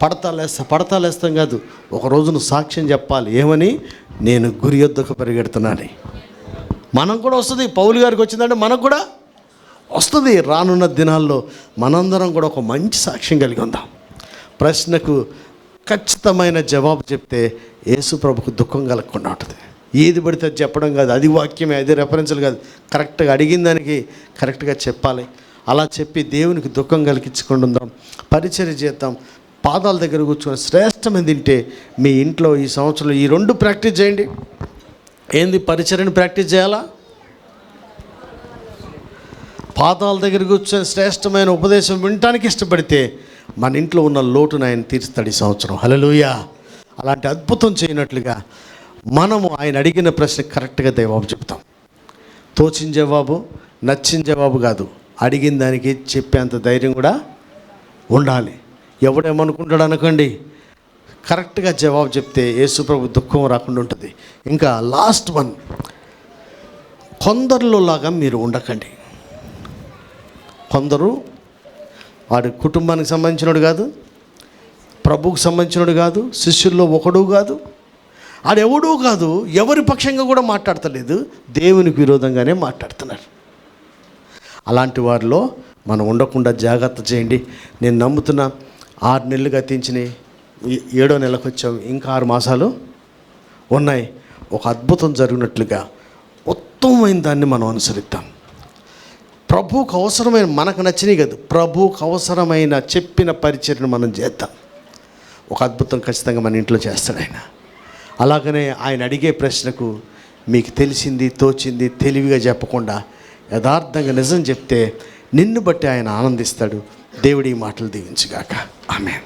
పడతా లేస్తాం కాదు, ఒక రోజున సాక్ష్యం చెప్పాలి. ఏమని? నేను గురి యొద్దకు పరిగెడుతున్నాను. మనం కూడా వస్తుంది. పౌలు గారికి వచ్చిందంటే మనకు కూడా వస్తుంది. రానున్న దినాల్లో మనందరం కూడా ఒక మంచి సాక్ష్యం కలిగి ఉందాం. ప్రశ్నకు ఖచ్చితమైన జవాబు చెప్తే యేసు ప్రభుకు దుఃఖం కలగకుండా ఉంటుంది. ఏది పడితే అది చెప్పడం కాదు, అది వాక్యమే, అది రెఫరెన్స్లు కాదు. కరెక్ట్గా అడిగిన దానికి కరెక్ట్గా చెప్పాలి. అలా చెప్పి దేవునికి దుఃఖం కలిగించకుండా ఉందాం. పరిచర్య చేద్దాం. పాదాల దగ్గర కూర్చొని శ్రేష్టమైన తింటే మీ ఇంట్లో ఈ సంవత్సరంలో ఈ 2 ప్రాక్టీస్ చేయండి. ఏంది? పరిచర్యను ప్రాక్టీస్ చేయాలా? పాదాల దగ్గర కూర్చొని శ్రేష్టమైన ఉపదేశం వినటానికి ఇష్టపడితే మన ఇంట్లో ఉన్న లోటును ఆయన తీరుస్తాడు ఈ సంవత్సరం. హల్లెలూయా. అలాంటి అద్భుతం చేయనట్లుగా మనము ఆయన అడిగిన ప్రశ్న కరెక్ట్గా జవాబు చెప్తాం. తోచిన జవాబు, నచ్చిన జవాబు కాదు, అడిగిన దానికి చెప్పేంత ధైర్యం కూడా ఉండాలి. ఎవడేమనుకుంటాడు అనకండి, కరెక్ట్గా జవాబు చెప్తే యేసుప్రభు దుఃఖం రాకుండా ఉంటుంది. ఇంకా లాస్ట్ వన్, కొందరిలో లాగా మీరు ఉండకండి. కొందరు వాడి కుటుంబానికి సంబంధించినోడు కాదు, ప్రభువుకు సంబంధించినోడు కాదు, శిష్యుల్లో ఒకడు కాదు, ఆడెవడూ కాదు, ఎవరి పక్షంగా కూడా మాట్లాడతలేదు, దేవునికి విరోధంగానే మాట్లాడుతున్నారు. అలాంటి వారిలో మనం ఉండకుండా జాగ్రత్త చేయండి. నేను నమ్ముతున్నా 6 నెలలు గతించినాయి, 7వ నెలకు వచ్చాం, ఇంకా 6 మాసాలు ఉన్నాయి. ఒక అద్భుతం జరిగినట్లుగా ఉత్తమమైన దాన్ని మనం అనుసరిద్దాం. ప్రభువుకు అవసరమైన, మనకు నచ్చినవి కాదు, ప్రభువుకు అవసరమైన చెప్పిన పరిచర్యను మనం చేద్దాం. ఒక అద్భుతం ఖచ్చితంగా మన ఇంట్లో చేస్తాడు ఆయన. అలాగనే ఆయన అడిగే ప్రశ్నకు మీకు తెలిసింది, తోచింది తెలివిగా చెప్పకుండా యథార్థంగా నిజం చెప్తే నిన్ను బట్టి ఆయన ఆనందిస్తాడు. దేవుడి మాటలు దీవించుగాక. ఆమేన్.